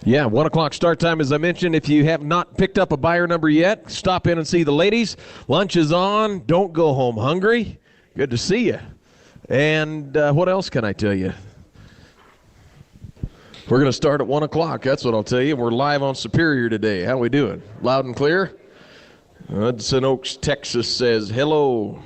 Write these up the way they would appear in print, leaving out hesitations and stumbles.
Yeah, 1 o'clock start time, as I mentioned. If you have not picked up a buyer number yet, stop in and see the ladies. Lunch is on. Don't go home hungry. Good to see you. And what else can I tell you? We're going to start at 1 o'clock. That's what I'll tell you. We're live on Superior today. How we doing? Loud and clear? Hudson Oaks, Texas says hello.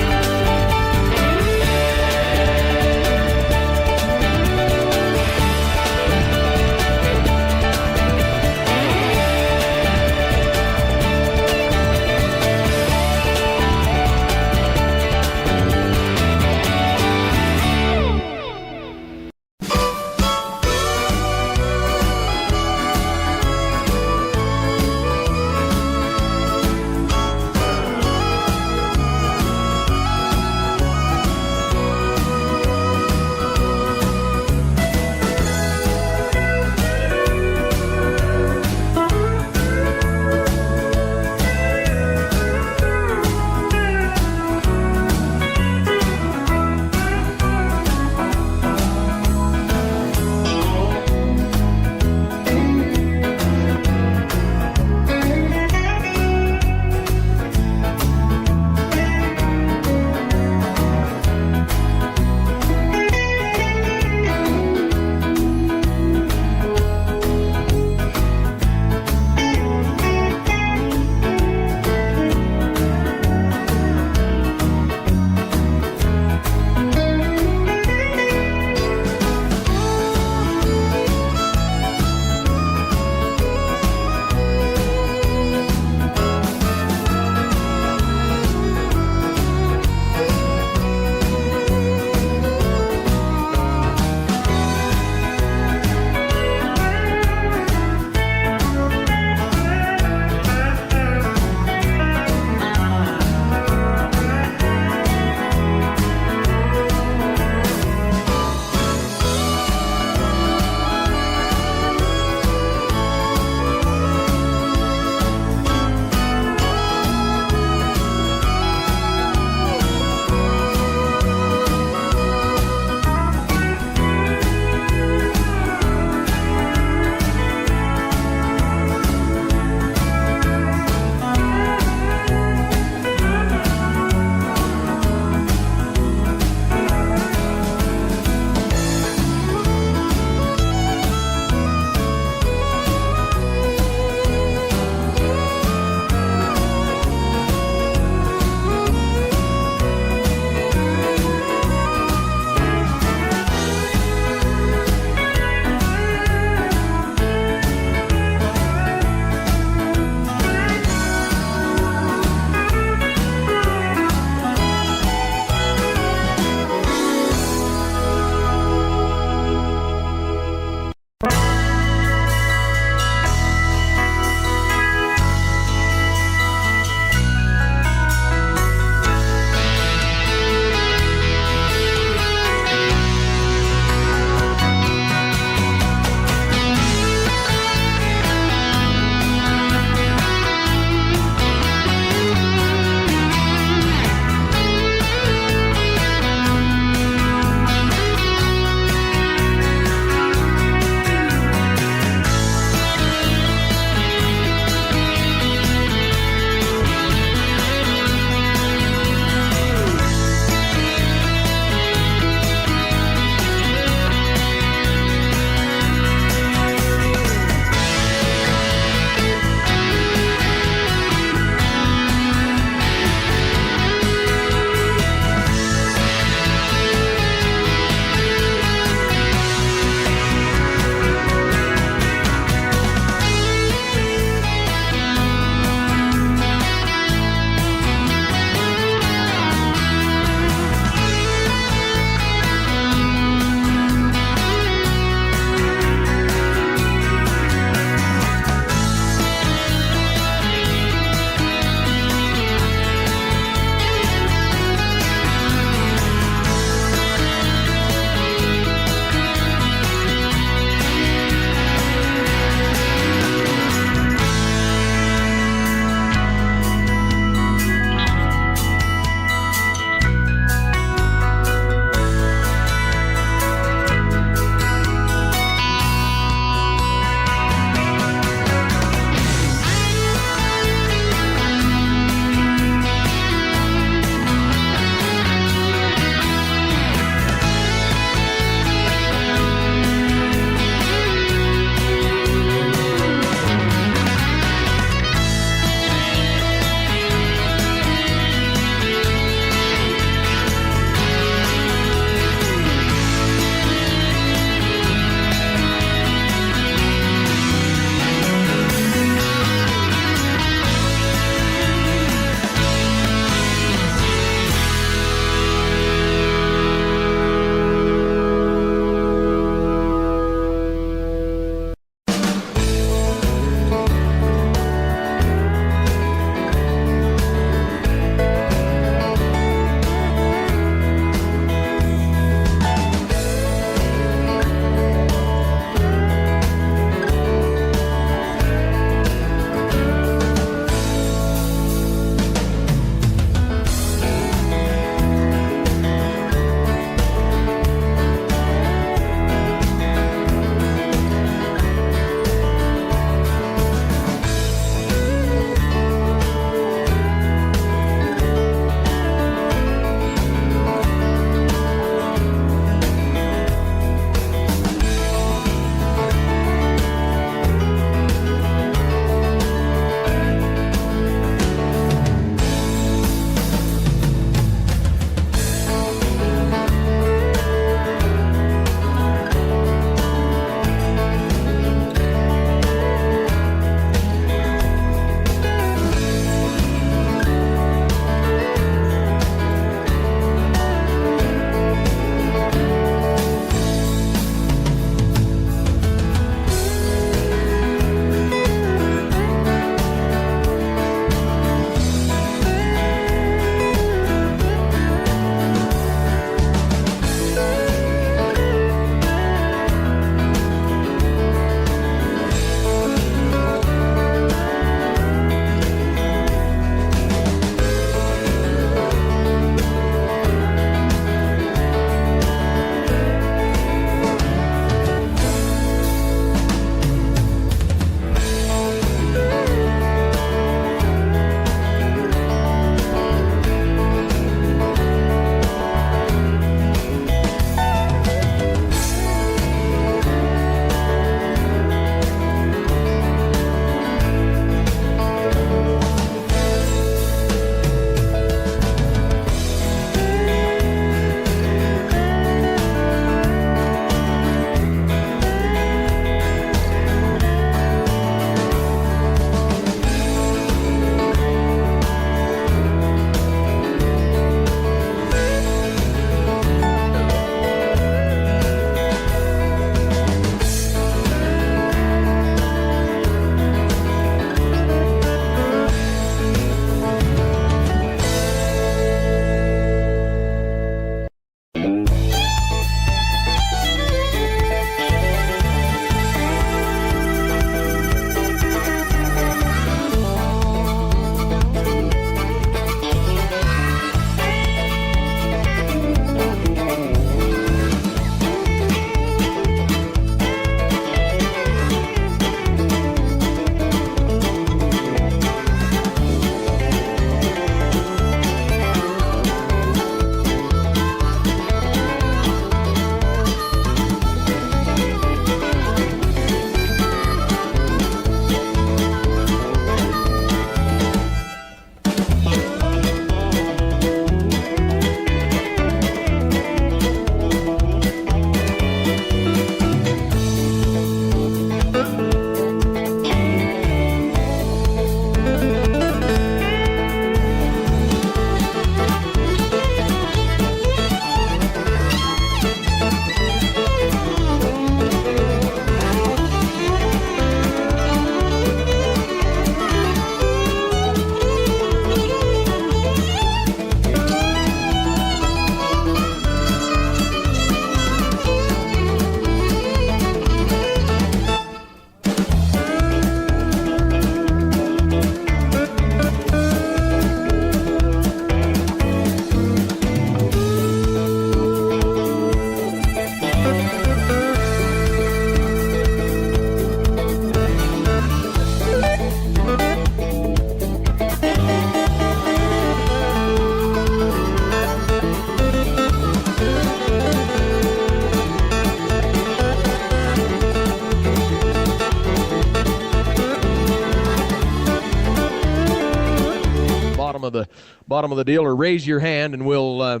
bottom of the deal, or raise your hand, and we'll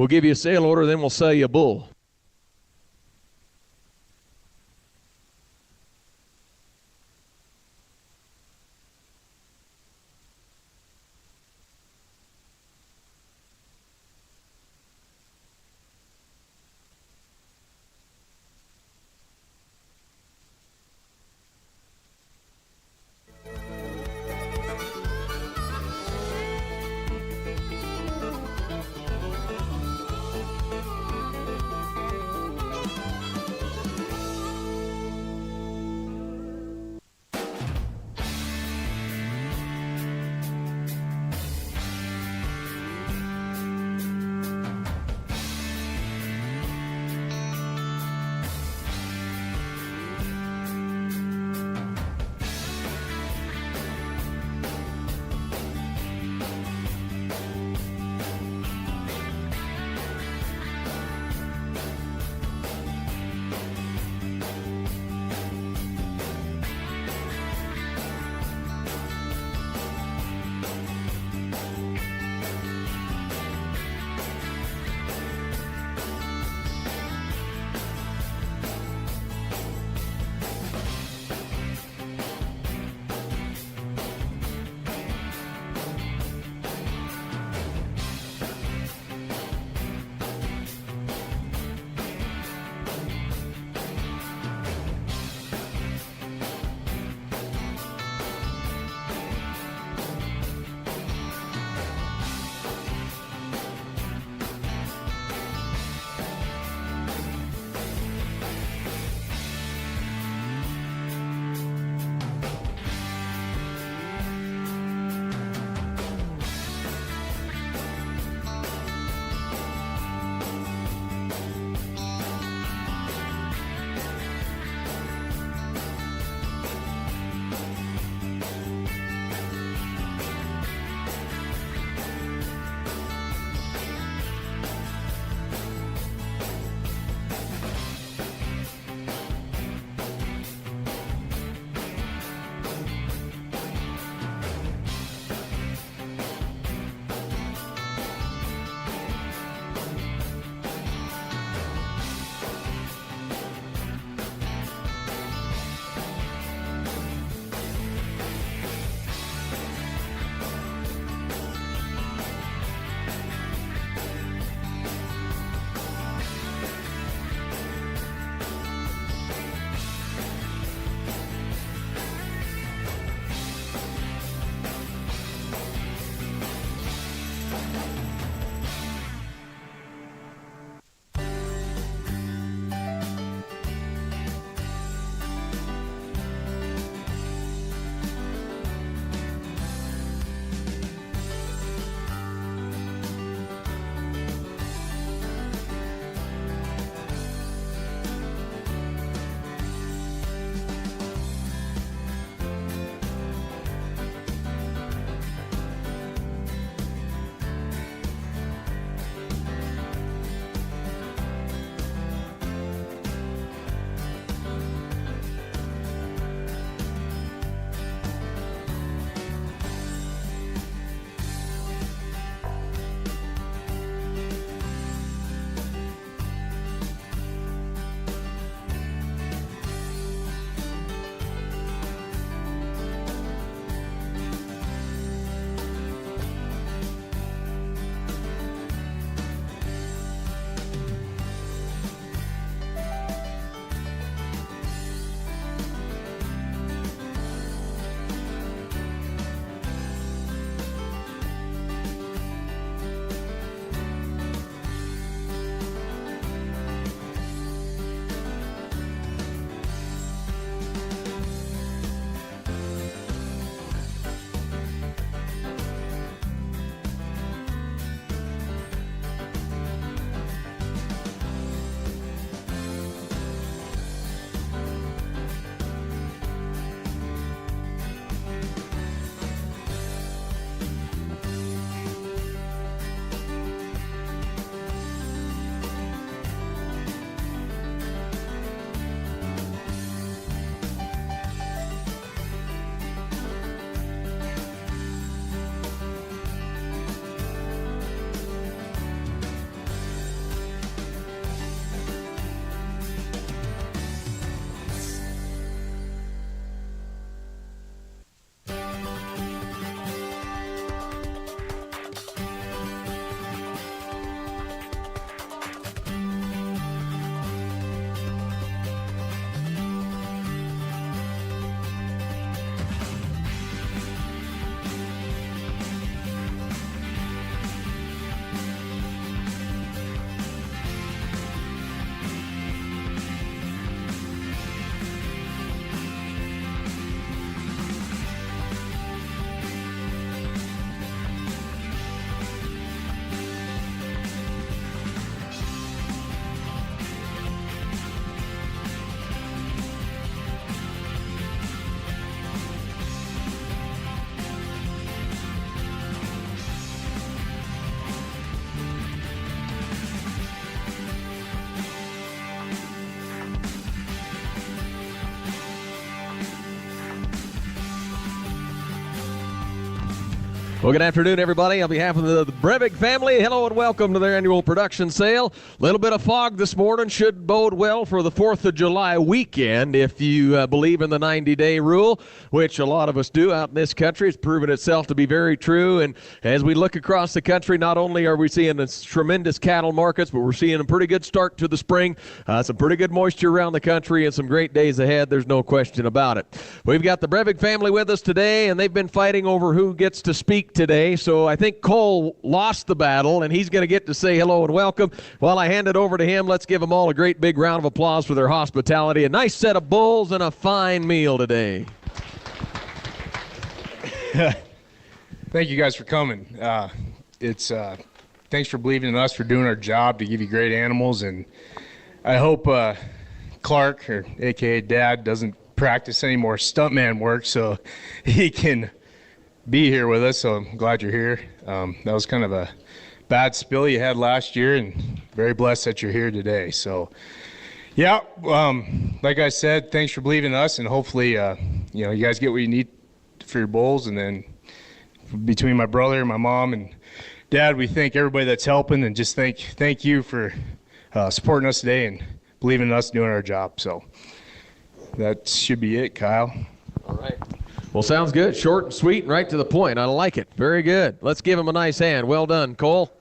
give you a sale order, then we'll sell you a bull. Well, good afternoon, everybody. On behalf of the Brevig family, hello and welcome to their annual production sale. A little bit of fog this morning should bode well for the 4th of July weekend if you believe in the 90-day rule, which a lot of us do out in this country. It's proven itself to be very true. And as we look across the country, not only are we seeing this tremendous cattle markets, but we're seeing a pretty good start to the spring, some pretty good moisture around the country, and some great days ahead. There's no question about it. We've got the Brevig family with us today, and they've been fighting over who gets to speak today, so I think Cole lost the battle, and he's going to get to say hello and welcome. While I hand it over to him, let's give them all a great big round of applause for their hospitality. A nice set of bulls and a fine meal today. Thank you guys for coming. Thanks for believing in us, for doing our job to give you great animals, and I hope Clark, or AKA Dad, doesn't practice any more stuntman work so he can be here with us, so I'm glad you're here. That was kind of a bad spill you had last year, and very blessed that you're here today. So, yeah, like I said, thanks for believing in us, and hopefully, you guys get what you need for your bulls. And then between my brother, my mom, and Dad, we thank everybody that's helping, and just thank you for supporting us today and believing in us doing our job. So that should be it, Kyle. All right. Well, sounds good. Short and sweet and right to the point. I like it. Very good. Let's give him a nice hand. Well done, Cole.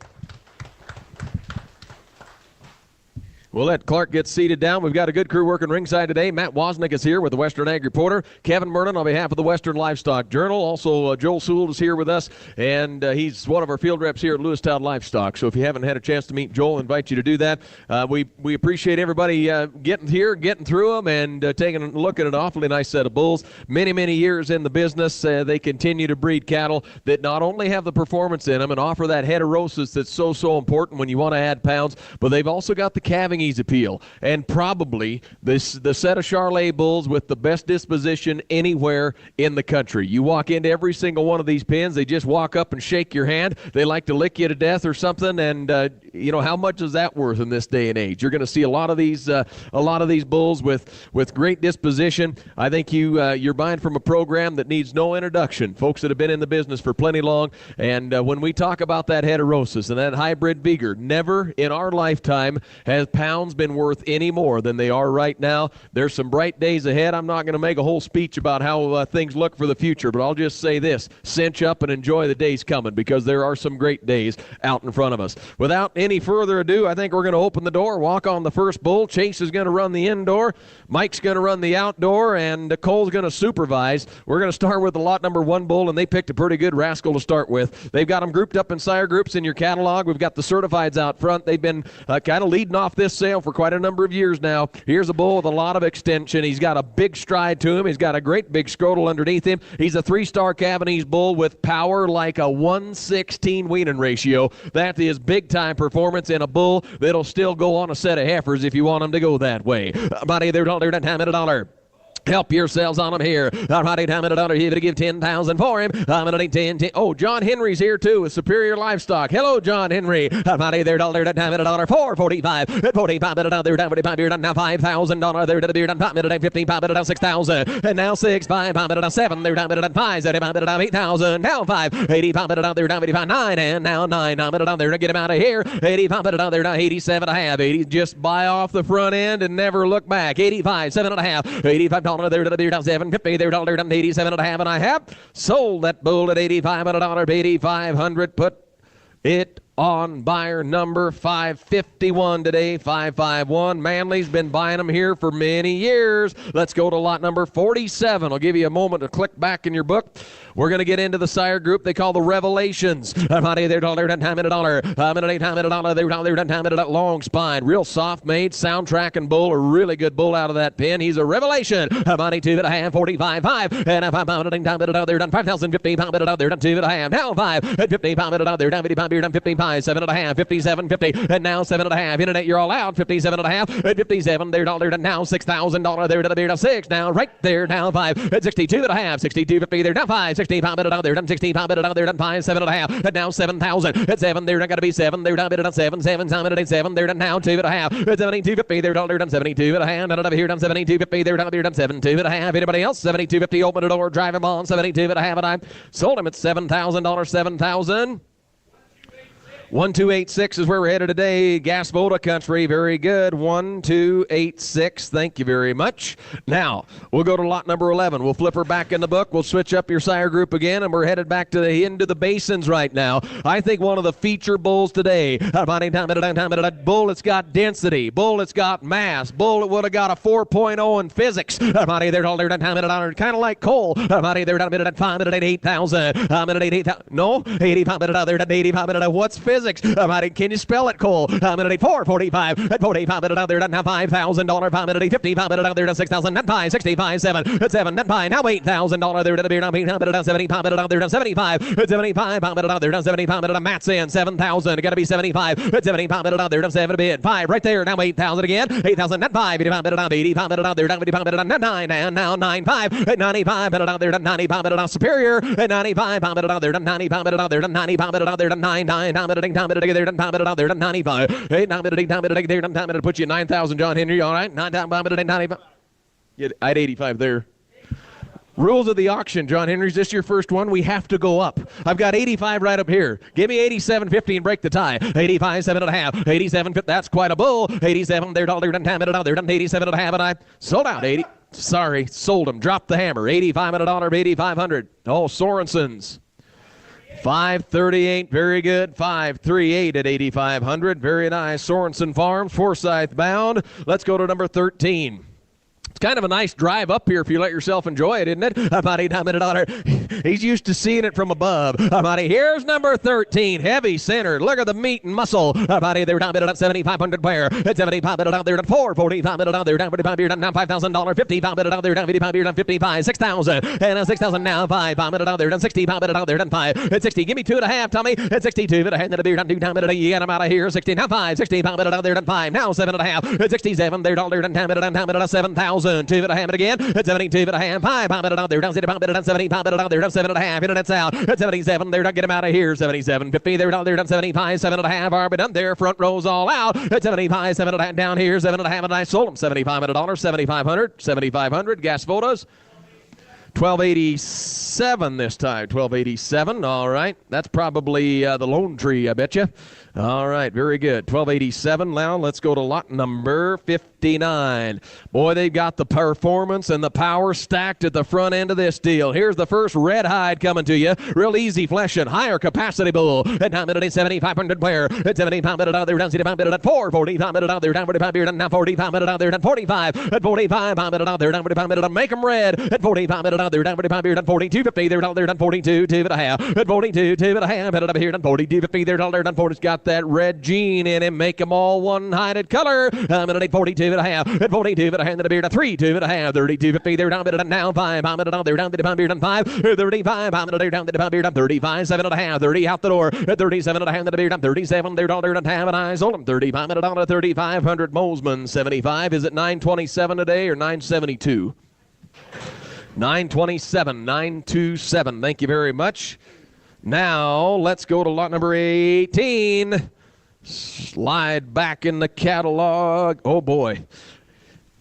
We'll let Clark get seated down. We've got a good crew working ringside today. Matt Wozniak is here with the Western Ag Reporter. Kevin Mernon on behalf of the Western Livestock Journal. Also, Joel Sewell is here with us, and he's one of our field reps here at Lewistown Livestock. So if you haven't had a chance to meet Joel, I invite you to do that. We appreciate everybody getting here, getting through them, and taking a look at an awfully nice set of bulls. Many, many years in the business, they continue to breed cattle that not only have the performance in them and offer that heterosis that's so important when you want to add pounds, but they've also got the calving appeal, and probably the set of Charolais bulls with the best disposition anywhere in the country. You walk into every single one of these pens, they just walk up and shake your hand. They like to lick you to death or something, and how much is that worth in this day and age? You're going to see a lot of these bulls with great disposition. I think you're buying from a program that needs no introduction. Folks that have been in the business for plenty long, and when we talk about that heterosis and that hybrid beager, never in our lifetime has pounds been worth any more than they are right now. There's some bright days ahead. I'm not going to make a whole speech about how things look for the future, but I'll just say this: cinch up and enjoy the days coming, because there are some great days out in front of us. Without any further ado, I think we're going to open the door, walk on the first bull. Chase is going to run the indoor, Mike's going to run the outdoor, and Cole's going to supervise. We're going to start with the lot number 1 bull, and they picked a pretty good rascal to start with. They've got them grouped up in sire groups in your catalog. We've got the certifieds out front. They've been kind of leading off this sale for quite a number of years now. Here's a bull with a lot of extension. He's got a big stride to him. He's got a great big scrotal underneath him. He's a 3-star Cavanese bull with power like a 1:16 weaning ratio. That is big-time performance in a bull that'll still go on a set of heifers if you want them to go that way. Buddy, they're time at $1. Help yourselves on them here. All righty, time at $1. Here to give 10,000 for him. I'm going to need 10. Oh, John Henry's here too with Superior Livestock. Hello, John Henry. All righty, they're time at $1. 445. At 45 at $1. They're down 45. You're done now $5,000. They're to be done 5 minutes. 15 5 minutes. 6,000. And now 6 5 5 minutes. 7. They're down at 5. 75 minutes. 8,000. Now 5. 85 minutes. They're down 85. 9 and now 9. 9 minutes. They're to get him out of here. 85 minutes. They're down 87 and a half. 80. Just buy off the front end and never look back. 85. 7 and a half. 85. They're down 750. They're down 87 and a half, and I have sold that bull at 85 and $1. 8,500. Put it on buyer number 551 today. 551. Manley's been buying them here for many years. Let's go to lot number 47. I'll give you a moment to click back in your book. We're going to get into the sire group they call the Revelations. They're time at $1. I'm at $8 They're time at long spine, real soft made, sound tracking bull, a really good bull out of that pen. He's a revelation. I'm on 2.5, 45, 5, and if I'm time at they're done 5,050 pound at they're done 2.5. Now 5 at 50 pound at they're down 55. You're done 55. 5, 7.5, 57, 50, and now 7.5. In and out, you're all out. 57.5, at 57, they're dollar, and now $6,000 there to the beard of 6. Now right there, now 5, at 62.5, 62.50, they're down 5, 65, but they're done 65, but they're done 5, 7.5, and now 7,000. At 7, they're not going to be 7, they're down, but 7, 7, 7, they're done now 2.5, at 72.50, they're dollar, done 72.5, and over here done 72.50, they're done 72.5. Anybody else? 72.50, open the door, drive him on 72.5, and I sold him at $7,000, 7,000. 1286 is where we're headed today. Gasboda Country, very good. 1286, thank you very much. Now, we'll go to lot number 11. We'll flip her back in the book. We'll switch up your sire group again, and we're headed back to the end of the basins right now. I think one of the feature bulls today. Bull, it's got density. Bull, it's got mass. Bull, it would have got a 4.0 in physics. They're all kind of like coal. They're at 8,000. No, 85. What's physics? Can you spell it, Cole? 445 at 45 they're done now $5,000 50 they're done 6,000 net pie 65 7 net pie now $8,000 they're done beer now 75 they're done 75 at 75 they're done 75 Matt's in 7,000 it got to be 75 at 75 they're done 7 bid 5 right there now 8,000 again 8,000 net pie 85 they're done 85 net 9 and now 95 at 95 they're done 95 superior at 95 they're done 95 they're done 95 they're done 99 they're done 95. Hey, they're done put you 9,000, John Henry. All right, 95. Yeah, I had 85 there. Rules of the auction, John Henry. Is this your first one? We have to go up. I've got 85 right up here. Give me 87.50 and break the tie. 85, 7.5. 87, that's quite a bull. 87, they're done 87.5, and I sold out 80. Sorry, sold them. Dropped the hammer. 85 at $1, 8,500. Oh, Sorensen's. 538, very good. 538 at 8,500, very nice. Sorensen Farms, Forsyth bound. Let's go to number 13. It's kind of a nice drive up here if you let yourself enjoy it, isn't it? About $800. He's used to seeing it from above. Here's number 13, heavy center. Look at the meat and muscle. They're down at 7,500 pair. At 75, they're down 445. They're down 45. You're down now $5,000. 55. They're down 55. You're down 55. 6,000 and 6,000 now 5. They're down 65. They're down 5. At 60, give me 2.5, Tommy. At 62, but I had the beer down 2 down. You get them out of here. 60 now 5. 65. They're down 5 now 7.5. At 67, they're down 10. 7,000. 2 and a half again. At 72 and a half. 5. They're down 70. They're down 75. They're down 7.5. And it's out. At 77, they're done. Get them out of here. 77.50. They're down 75. 7.5 are done there. Front rows all out. At 75. 7.5 down here. 7.5 and I sold them. 75 at $1. 7,500. 7,500. Gasbodas. 1287 this time. 1287. All right. That's probably the Lone Tree, I bet you. All right. Very good. 1287. Now let's go to lot number 59. Boy, they've got the performance and the power stacked at the front end of this deal. Here's the first red hide coming to you. Real easy fleshing. Higher capacity bull. At 7,500 pair. At 75. They're down 445. They're down 45. You're down now 45. They're down 45. At 45. They're down 45. Make them red. At 45. They're down 45. You're done 42.50. They're done 42. 2.5. At 42. 2.5. Headed up here done 42.50. They're done 40. It's got that red gene in him. Make them all one-hided color. I'm at 42.5. At 42. But I handed a beer to 3. 2.5. 32.50. They're down now 5. They're down to beer done 5. 35. They're down to beer done 35. 7.5. 30 out the door. At 37. I handed a beer done 37. They're done half and I sold them 35. At $1 3,500. Mosman 75. Is it 927 today or 972? 927, 927. Thank you very much. Now, let's go to lot number 18. Slide back in the catalog. Oh, boy.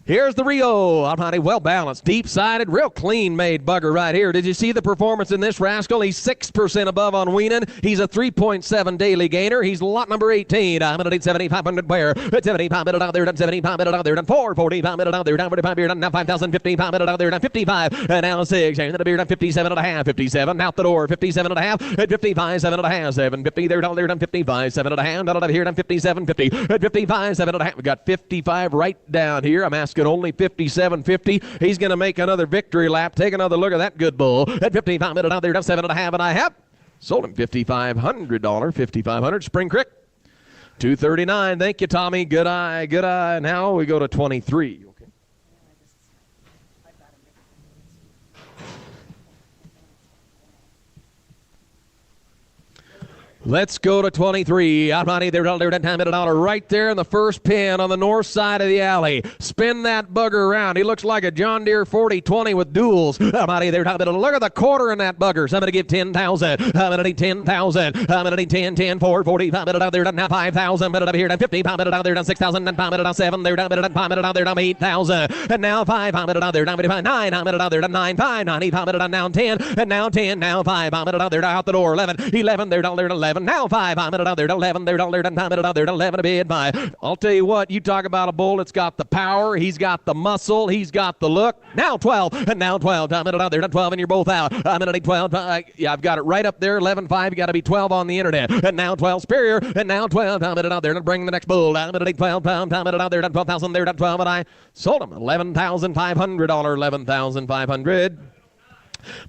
Here's the Rio. Well balanced, deep-sided, real clean-made bugger right here. Did you see the performance in this rascal? He's 6% above on weaning. He's a 3.7 daily gainer. He's lot number 18. I'm going to need 7,500 wear. At 75, they're done 75, they're done 445, they're down 45, you're done now 5,055, they're done 55, and now 6, and the beer done 57 and a half, 57 out the door, 57 and a half, at 55, 7 and a half, 750, they're done 55, 7 and a half, out of here done 57, 50, at 55, 7 and a half. We got 55 right down here. I'm asking only 57.50. He's going to make another victory lap. Take another look at that good bull. At 55 minutes out there, down 7.5 and a half. Sold him $5,500. $5,500. Spring Creek. 239. Thank you, Tommy. Good eye. Good eye. Now we go to 23. Okay. Let's go to 23. Out money there, $10 right there in the first pin on the north side of the alley. Spin that bugger around. He looks like a John Deere 4020 with duals. Out money there, look at the quarter in that bugger. So I'm going to give 10,000. I'm going to need 10,000. I'm going to need 10, 10, 4, 40. I'm out there, now 5,000. But up here, 50. I'm out there, 6,000. And I'm out 7. There, I'm out there, 8,000. And now 5. I'm out there, 9. I'm out there, 9, 5, 9. I'm out now 10. And now 10. Now 5. I'm out there, out the door. 11. 11. There, 11. Now 5, I'm at there, 11, there, I'm at there, 11 to bid by. I'll tell you what, you talk about a bull that's got the power, he's got the muscle, he's got the look. Now 12, and now 12, I'm at there, 12, and you're both out. I'm at 12, yeah, I've got it right up there, 11, 5, you got to be 12 on the internet. And now 12, Superior, and now 12, I'm at there, and bring the next bull. I'm at 12, I'm at there, 12,000, there, 12, and I sold him, $11,500, 11,500.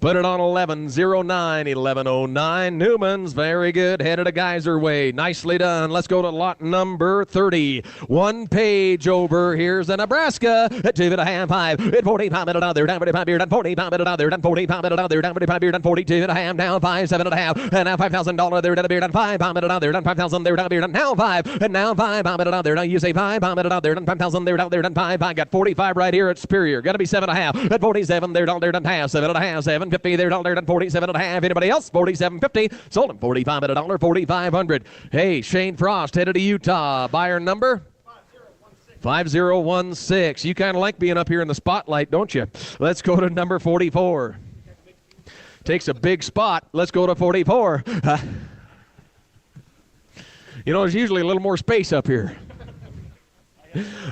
Put it on 1109, 1109. Newman's very good. Headed a Geyser way. Nicely done. Let's go to lot number 30. 1 page over. Here's a Nebraska at 2.5, 5. At 45 minutes out there. Down 45 beer. Down 45 minutes out there. Down 45 minutes out there. Down 45 beer. Down 42.5. Now 5, 7.5. And now $5,000 there. Down beer. Down 5. Minutes out there. Down 5,000 there. Down beer. Down now 5. And now 5. Minutes out there. Now you say 5. Minutes out there. Down 5,000 there. Down there. Down 5. I got 45 right here at Superior. Got to be 7.5. At 47 there. Down there. Down half. 7.5. 750 there, $1 47.5. Anybody else? 47.50. Sold him 45 at $1, 4,500. Hey, Shane Frost headed to Utah. Buyer number 5016. You kind of like being up here in the spotlight, don't you? Let's go to number 44. Takes a big spot. Let's go to 44. You know, there's usually a little more space up here.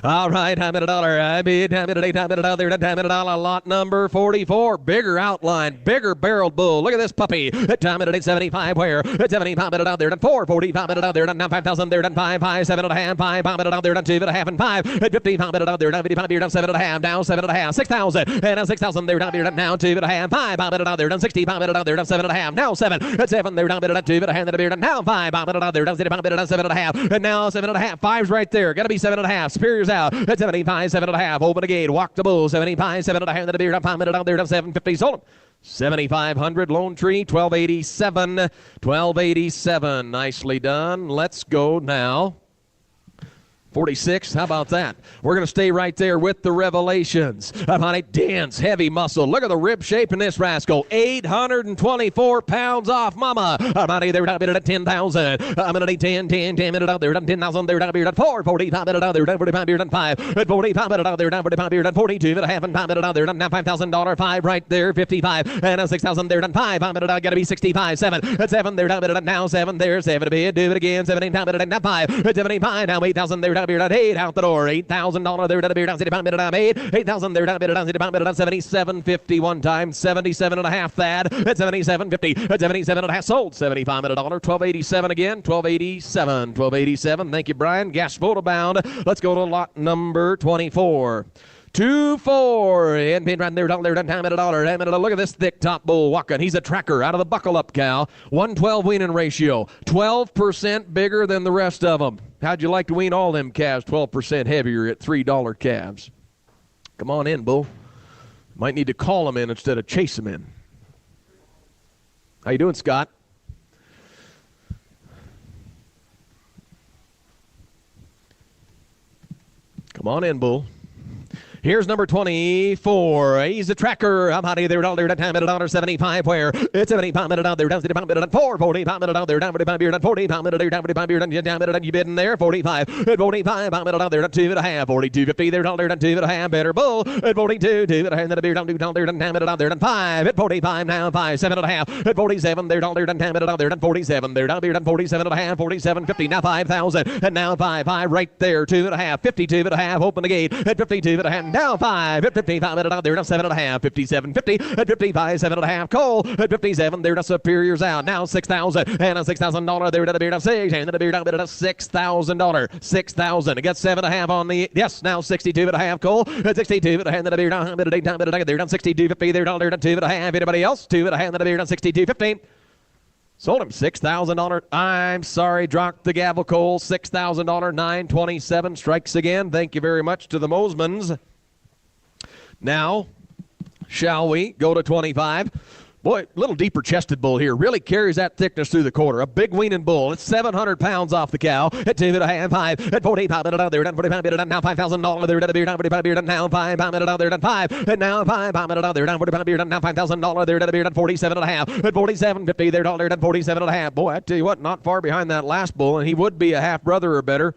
All right, I'm at $1. I bid, I'm at $8, I'm at $1, I'm at $1. Lot number 44. Bigger outline, bigger barreled bull. Look at this puppy. Time at $8.75. Where? At 75 at out there, done 4, 45 at out there, done now 5,000 there, done 5, 5, 7.5, 5, at out there, done 2.5 and 5. At 55 at out there, done 55 beer, done 7.5, down 7.5, 6,000, and now 6,000 there, done beer, done now 2.5, 5, at out there, done 65 at out there, done 7.5, now 7, at 7 there, done beer, done 2.5, and the beer, done now 5, at out there, done 65 done 7.5, and now 7.5, 5's right there, gotta be 7.5. Superior's out at 75, 7.5. Open the gate, walk the bull, 75, 7.5. The beer, 5 minutes out there, 750. Sold him. 7,500. Lone Tree, 1287. 1287. Nicely done. Let's go now. 46, how about that? We're going to stay right there with the Revelations. I'm on it, dense, heavy muscle. Look at the rib shape in this rascal. 824 pounds off, mama. I'm out of there, at 10,000. I'm going to need 10, 10, 10 minutes out there, 10,000 there, down beer, done 4, 45 minutes out there, down 45 beer, done 5, at 45 minutes out there, down 45 beer, done 42 and a half, and 5 minutes out there, done now $5,000, 5 right there, 55, and 6,000 there, done 5 minutes out, got to be 65, 7, at 7 there, down now 7 there, 7 to bid, do it again, 17 time minutes, now 5, at 75, now 8,000 there, beer, done 8 out the door, $8,000 there, beer, down 65 minutes, down 8, 8,000 there, down 65 minutes, down 77.50 one time, 77 and a half, Thad, at 77.50, at 77 and a half, sold 75 at $1, 1287 again, 1287, 1287. Thank you, Brian. Gas photo bound. Let's go to lot number 24. 2-4 and pin right there, $1, time at $1. Look at this thick top bull walking. He's a tracker out of the buckle up cow. 112 weaning ratio, 12% bigger than the rest of them. How'd you like to wean all them calves 12% heavier at $3 calves? Come on in, bull. Might need to call them in instead of chase them in. How you doing, Scott? Come on in, bull. Here's number 24. He's a tracker. I'm out of there, $1, time at $1.75. Where? It's 75 minutes out there, down 75 minutes, 4, 45 minutes out there, down 45 beer, down 45 minutes there, down 45 beer, down you bid in there, 45, at 45, minutes out there, down 2.5, 42.50 there, $1, down 2.5, better bull, at 42, 2.5, then a beer, down $2, down 10 minutes out there, down 5, at 45, now 5, 7.5, at 47 there, $1, down 10 minutes out there, down 47 there, down beer, down 47.5, 47.50, now 5,000, and now 5, right there, 2.5, 52.5, open the gate, at 52.5, now 5, at 55 minutes out there, now 7.5, 57.50, at 55, 7.5, Cole, at 57 there, now Superior's out, now 6,000, and a $6,000 there, at a beer, down 6, and then a beer, down $6,000, 6,000, it got 7.5 on the, yes, now 62.5, Cole, at 62, and then a beer, down, there, down 62.50 there, down 2.5, anybody else, 2.5, then a beer, down 62.50. Sold him $6,000. I'm sorry, dropped the gavel, Cole. $6,000, 927 strikes again. Thank you very much to the Mosmans. Now, shall we go to 25? Boy, little deeper chested bull here. Really carries that thickness through the quarter. A big weaning bull. It's 700 pounds off the cow. At 2.5, at 45, they're done 45, they're done now $5,000. They're done, 45, they're done now 5, they're done 5, and now 5, they're done 45, they're done now $5,000. They're done 47.5, at 47.50, they're done 47.5. Boy, I tell you what, not far behind that last bull, and he would be a half brother or better.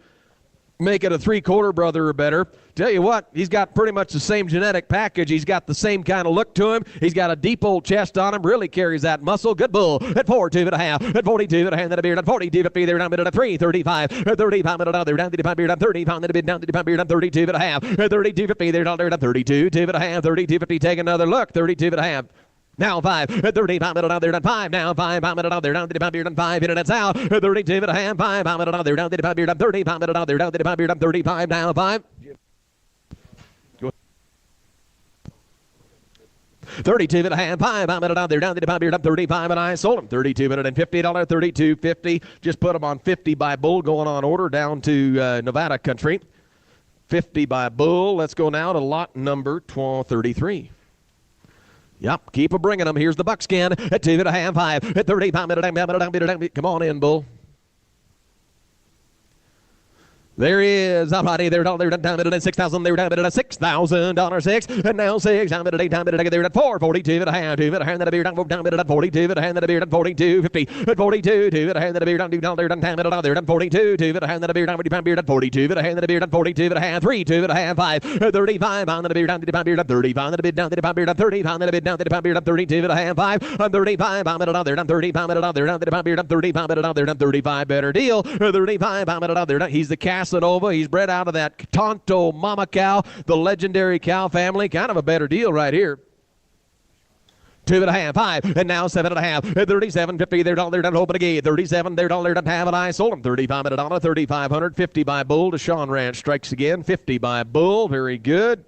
Make it a three-quarter brother or better. Tell you what, he's got pretty much the same genetic package. He's got the same kind of look to him. He's got a deep old chest on him. Really carries that muscle. Good bull. At 4.2.5. At 42. At a hand that a beard. At 42.50. They're down at 3.35. At 35. They're down to the beard. At 30 pound. They're down to the beard. At 32.5. At 32.50. They're down at 32. 2.5. 32.50. Take another look. 32.5. Now 5, at 35, they're done 5, now 5, they're down to the beard and 5, and it's out, 32.5, 5, they're down to the beard, 35, they're down to the beard, 35, now 5. 32.5, 5, they're down to the beard, 35, and I sold them $32.50, $32.50. Just put them on 50 by bull, going on order down to Nevada country. 50 by bull. Let's go now to lot number 1233. Yep, keep a bringing them. Here's the buckskin at 2.5, 5, at 35. Come on in, bull. There is somebody there down at 6,000. They're down at $6,000. 6 and now 6. Down at 8. Down at they're at 4.42 at a hand. 2 at a hand that a beer down at 42 at a hand that a beer down 42.50 at 42. 2 at a hand that a beer down there down at they're down 42. 2 at a hand that a beer down beard at 42 at a hand that a beer down 42 at a hand 3 2 at a hand 5 35 on the beer down to the beard at 35 that a bit down to the beard at 30 on the bit down to the beard at 32 at a hand 5 on 35 on the other down 35 at they're down to the beard at 35 at they're down 35 better deal 35 on the other he's the Casanova. He's bred out of that Tonto Mama cow, the legendary cow family. Kind of a better deal right here. 2.5, 5, and now 7.5. At 37.50, they're done open again. 37, they're done have and I sold them. 35 at a dollar, 3,500. 50 by bull. Deshaun Ranch strikes again. 50 by bull. Very good.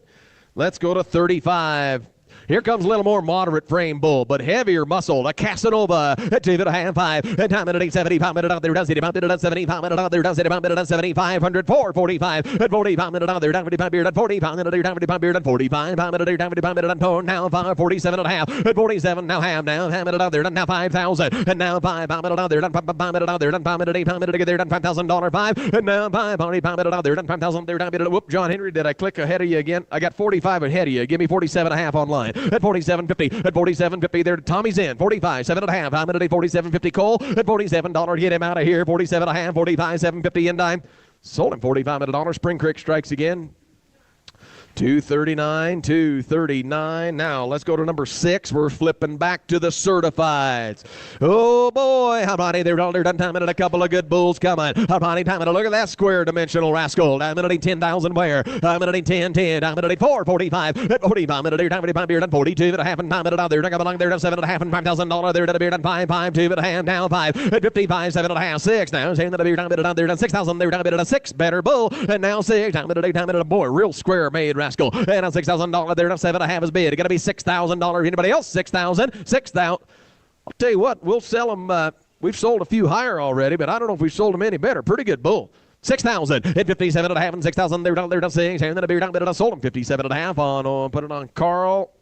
Let's go to 35. Here comes a little more moderate frame bull, but heavier muscle. A Casanova at 2.5, 5, and time at 8.75 minute out there. Does it about it at 75 minute out there? Does it about it at 7,500? 4.45 at 45 minute out there. Down to the beard at 45 minute. Down to the beard at 45 minute. Down to the beard at now 5.47.5 at 47. Now have it out there. Now 5,000 and now 5 minute out there. Done 5 minute out there. Done 5 minute 8 minute there. Done $5,000 5 and now 5 minute out there. Done 5,000 there. Down to whoop. John Henry, did I click ahead of you again? I got 45 ahead of you. Give me 47.5 online. At 47.50, at 47.50, there Tommy's in. 45, 7.5. I'm at 47.50. Cole at $47. Get him out of here. 47.5, 45, 7.50 in dime. Sold him $45 at a dollar. Spring Creek strikes again. 239, 239. Now let's go to number 6. We're flipping back to the certifieds. Oh boy, how many they're done time and a couple of good bulls coming. How many time and look at that square dimensional rascal. I'm at 10,000 where? I'm at 10. I'm at 4.45. At 45 minute there, time at beer done 42 and a half and 5 minute out there. Come along there, 7.5 and $5,000 there at a beer done 5, 2 and a half now 5 at 55, 7.5, 6. Now saying that a beer down there done 6,000 there down at a 6 better bull and now 6 time at a boy real square made rascal. And a $6,000 there, 7.5 is bid. It's gonna be $6,000. Anybody else? 6,000. 6,000. I'll tell you what, we'll sell them. We've sold a few higher already, but I don't know if we've sold them any better. Pretty good bull. 6,000 at 57.5 and 6,000. They're down 6. And then a beer down there. I sold them 57.5 on. Put it on Carl.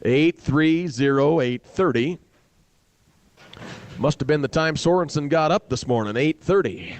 830. Must have been the time Sorensen got up this morning. 8:30.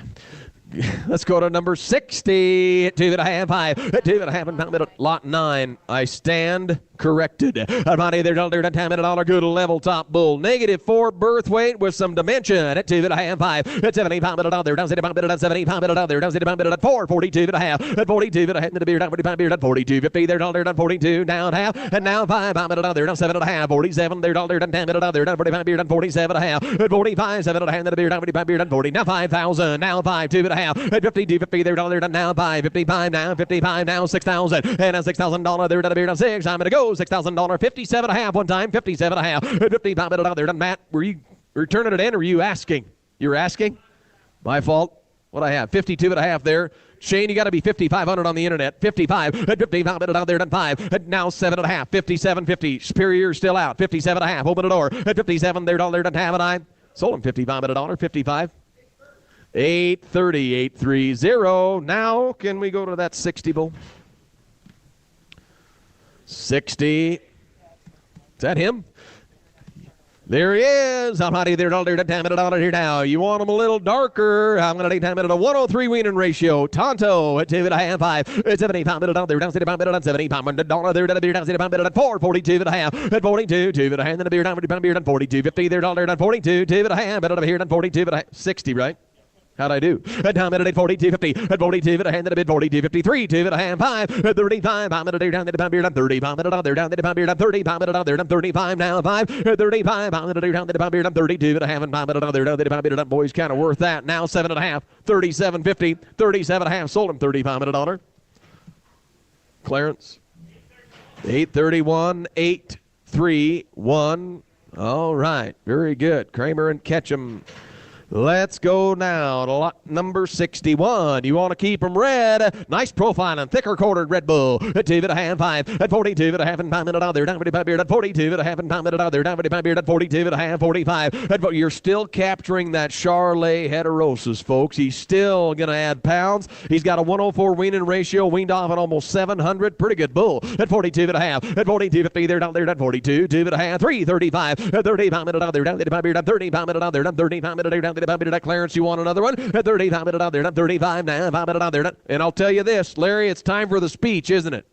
Let's go to number 60. 2.5, 5. 2.5 and time at lot 9. I stand corrected. Money there, $10 at a dollar. Good level top bull. -4 birth weight with some dimension at 2.5, 5. At 75 at a dollar. Down 75 at 75 at a dollar. Down 75 at 4.42.5. At 42 at a head to the beard. Down 45 beard at 42.50. There, dollar down 42 down half. And now 5 at a dollar. Down 7.5. 47 there, dollar down 10 at a dollar. Down 45 beard. Down 47.5. At 45 7 at a hand to the beard. Down 45 beard. Down 40. Now 5,000. Now 5 2.5. At 52.50 there, dollar down now 5. 55 now 55 now 6,000 and a $6,000 there to the beard on 6. I'm gonna go $6,000. 57.5 one time. 57.5. 55 at there. Done Matt. Were you returning it in or were you asking? You're asking? My fault. What I have? 52.5 there. Shane, you got to be 5,500 on the internet. 55 at 55 out there. Done 5 at now 7.5. 57.50. Superior still out. 57.5. Open the door at 57 there. Dollar done have it. I sold him 55 at a dollar. 55. 830, 830. Now, can we go to that 60 bull? 60. Is that him? There he is. I'm hotty there, $10 here now. You want him a little darker? I'm going to take time at a 103 weaning ratio. Tonto at 2.5. At 75 minute there, down 75 minute, $75 there, down 75 minute, 442 and a half. At 42, 2 and a half, then a beer down, beer down 42, 50 there, down 42, 2 and a half, but over here down 42 and a half, 60, right? How'd I do? At time at 42.50, at 42 at a hand at a bid 42.53, 2 and a half, 5, at 35, I'm at a day down to the beer down 35 minute out there, down to the beer down 35 minute out there, down 35 now, 5, at 35, I'm at a day down to the beer down 32 and a half, and 5 minute out there, down to the beer down, boys, kind of worth that. Now 7 and a half, 37.50, 37 and a half, sold him 35 minute dollar. Clarence, 831, 831. All right, very good. Kramer and Ketchum. Let's go now to lot number 61. You want to keep them red. Nice profile and thicker quartered Red Bull. At 2 and a half, 5. At 42 and a half, and 5 minute out there. Down 55 beard at 42 and a half, and 5 minute out there. Down 55 beard at 42 and a half, 45. You're still capturing that Charolais heterosis, folks. He's still going to add pounds. He's got a 104 weaning ratio, weaned off at almost 700. Pretty good bull. At 42 and a half. At 42, 50 there, down there, down 42. 2 and a half, 335. At 35 minute out there. Down 55 beard at 35 minute out there. Down 35 minute there, down 35 minute at Clarence, you want another one? At 35 minute out there, not 35 now, 5 minute out there. And I'll tell you this, Larry, it's time for the speech, isn't it?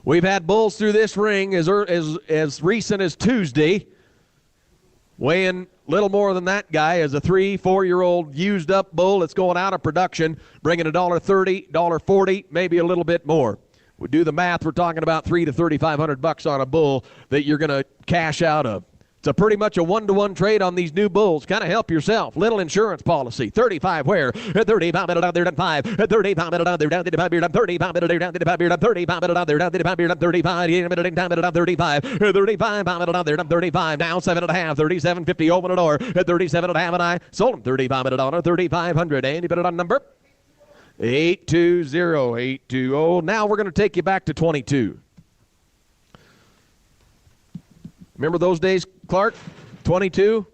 We've had bulls through this ring as recent as Tuesday, weighing little more than that guy as a 3-4-year-old used up bull that's going out of production, bringing $1.30, $1.40, maybe a little bit more. We do the math, we're talking about $300 to $3,500 on a bull that you're going to cash out of. It's a pretty much a one-to-one trade on these new bulls. Kind of help yourself. Little insurance policy. 35 where? At 35 minute out there, down 5. At 35 minute out there, down to the 5 beard, 35 minute down to the 5 beard, 35 minute out there, down to the 5 beard, 35, 8 minute down to 35. 35 minute out there, down 35. Now 7.5, 37.50. Open the door. At 37 and a half, and I sold him 35 minute on 3,500. And you put it on number 820, 820. Now we're going to take you back to 22. Remember those days, Clark? 22?